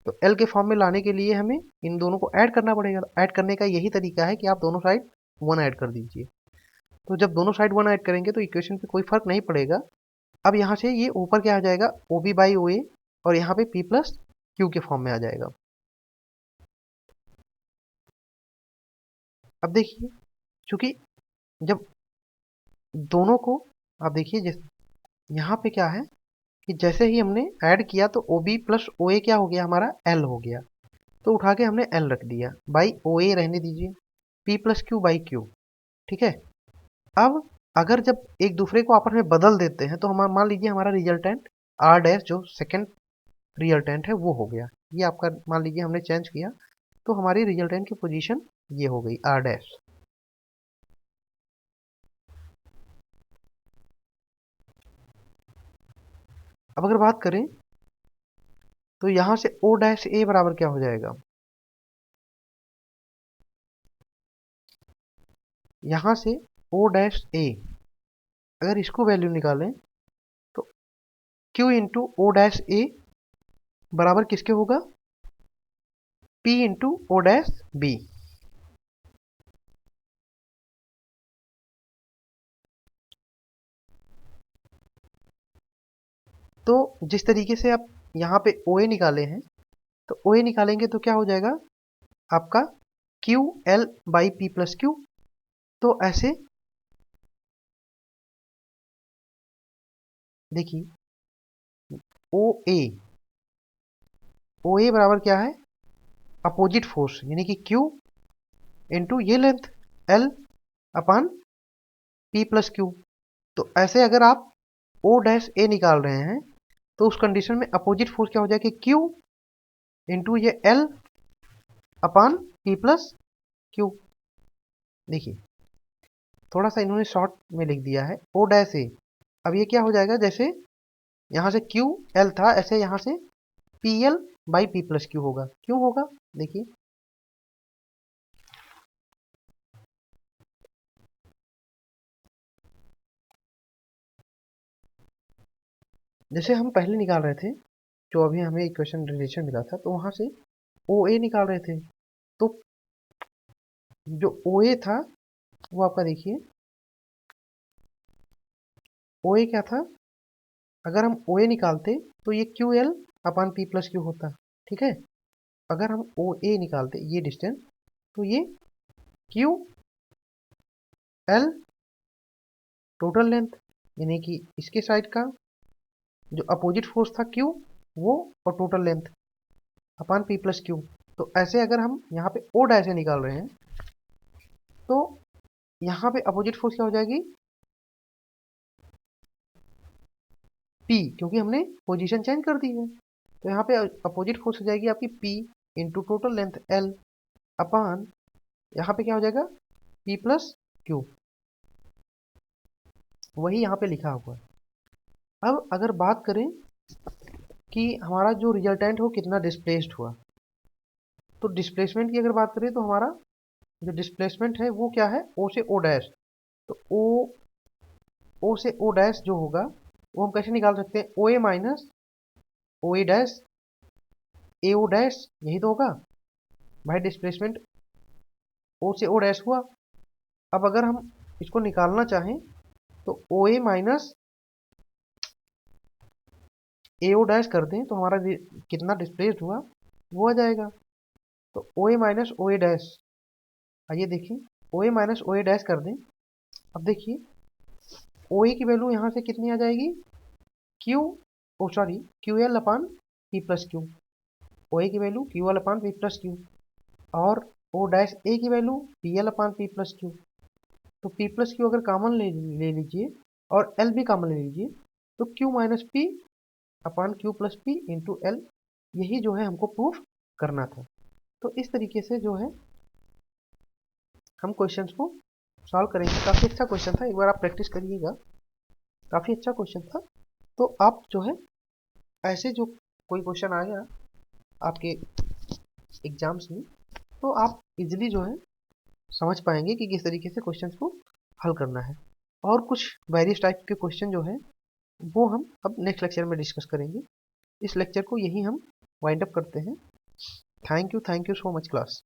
तो L के फॉर्म में लाने के लिए हमें इन दोनों को ऐड करना पड़ेगा। ऐड करने का यही तरीका है कि आप दोनों साइड 1 ऐड कर दीजिए। तो जब दोनों साइड 1 ऐड करेंगे तो इक्वेशन पे कोई फर्क नहीं पड़ेगा। अब यहाँ से ये ऊपर क्या आ जाएगा, OB बाई OA, और यहाँ पे P प्लस Q के फॉर्म में आ जाएगा। अब देखिए, चूंकि जब दोनों को, आप देखिए यहाँ पे क्या है कि जैसे ही हमने ऐड किया तो OB प्लस OA क्या हो गया, हमारा L हो गया। तो उठा के हमने L रख दिया, बाई OA रहने दीजिए, P plus Q by Q। ठीक है, अब अगर जब एक दूसरे को आपस में बदल देते हैं तो हमारा मान लीजिए हमारा रिजल्टेंट R डैश जो सेकेंड रिजल्टेंट है वो हो गया। ये आपका मान लीजिए हमने चेंज किया तो हमारी रिजल्टेंट की पोजीशन ये हो गई R डैश। अब अगर बात करें तो यहां से O डैश A बराबर क्या हो जाएगा, यहां से O डैश A अगर इसको वैल्यू निकालें तो Q into O dash A बराबर किसके होगा, P into O dash B। तो जिस तरीके से आप यहाँ पे OA निकाले हैं तो OA निकालेंगे तो क्या हो जाएगा आपका Q L by P plus Q. तो ऐसे देखिए ओ ए बराबर क्या है, अपोजिट फोर्स यानी कि Q इंटू ये लेंथ L अपान P प्लस Q। तो ऐसे अगर आप O डैश ए निकाल रहे हैं तो उस कंडीशन में अपोजिट फोर्स क्या हो जाएगी, Q इंटू ये L अपान P प्लस Q। देखिए थोड़ा सा इन्होंने शॉर्ट में लिख दिया है O डैश ए। अब ये क्या हो जाएगा, जैसे यहाँ से क्यू एल था ऐसे यहाँ से P L by P plus Q होगा। क्यों होगा, देखिए जैसे हम पहले निकाल रहे थे, जो अभी हमें इक्वेशन रिलेशन मिला था, तो वहाँ से ओ ए निकाल रहे थे। तो जो ओ ए था वो आपका देखिए ओ ए क्या था, अगर हम ओ ए निकालते तो ये Q L upon P plus Q होता, ठीक है। अगर हम ओ ए निकालते ये डिस्टेंस तो ये क्यू एल टोटल लेंथ यानी कि इसके साइड का जो अपोजिट फोर्स था क्यू वो और total length upon P plus Q. तो ऐसे अगर हम यहाँ पे ओ डैश निकाल रहे हैं तो यहाँ पे अपोजिट फोर्स क्या हो जाएगी, पी, क्योंकि हमने पोजीशन चेंज कर दी है। तो यहाँ पे अपोजिट फोर्स हो जाएगी आपकी P into total length L upon यहाँ पे क्या हो जाएगा पी प्लस क्यू, वही यहाँ पे लिखा हुआ है। अब अगर बात करें कि हमारा जो रिजल्टेंट हो कितना डिस्प्लेस्ड हुआ, तो डिस्प्लेसमेंट की अगर बात करें तो हमारा जो डिस्प्लेसमेंट है वो क्या है, ओ से ओ डैश। तो ओ से ओ डैश जो होगा वो हम कैसे निकाल सकते हैं, ओ ए माइनस ओ ए डैश ए ओ डैश, यही तो होगा भाई। डिस्प्लेसमेंट ओ से ओ डैश हुआ। अब अगर हम इसको निकालना चाहें तो ओ ए माइनस ए ओ डैश कर दें तो हमारा कितना डिस्प्लेस्ड हुआ वो आ जाएगा। तो ओ ए माइनस ओ ए डैश, आइए देखिए ओ ए माइनस ओ ए डैश कर दें। अब देखिए ओ ए की वैल्यू यहाँ से कितनी आ जाएगी, Q O sorry Q L upon P plus Q. O A की value Q L upon P plus Q और ओ डैश ए की value P L upon P plus Q. तो पी प्लस क्यू अगर common ले लीजिए और L भी common ले लीजिए तो Q minus P upon Q plus P into L, यही जो है हमको प्रूफ करना था। तो इस तरीके से जो है हम क्वेश्चंस को सॉल्व करेंगे। काफ़ी अच्छा क्वेश्चन था, एक बार आप प्रैक्टिस करिएगा, काफ़ी अच्छा क्वेश्चन था। तो आप जो है ऐसे जो कोई क्वेश्चन आ गया आपके एग्जाम्स में तो आप इजीली जो है समझ पाएंगे कि किस तरीके से क्वेश्चंस को हल करना है। और कुछ वेरियस टाइप के क्वेश्चन जो है वो हम अब नेक्स्ट लेक्चर में डिस्कस करेंगे। इस लेक्चर को यहीं हम वाइंड अप करते हैं। Thank you so much class.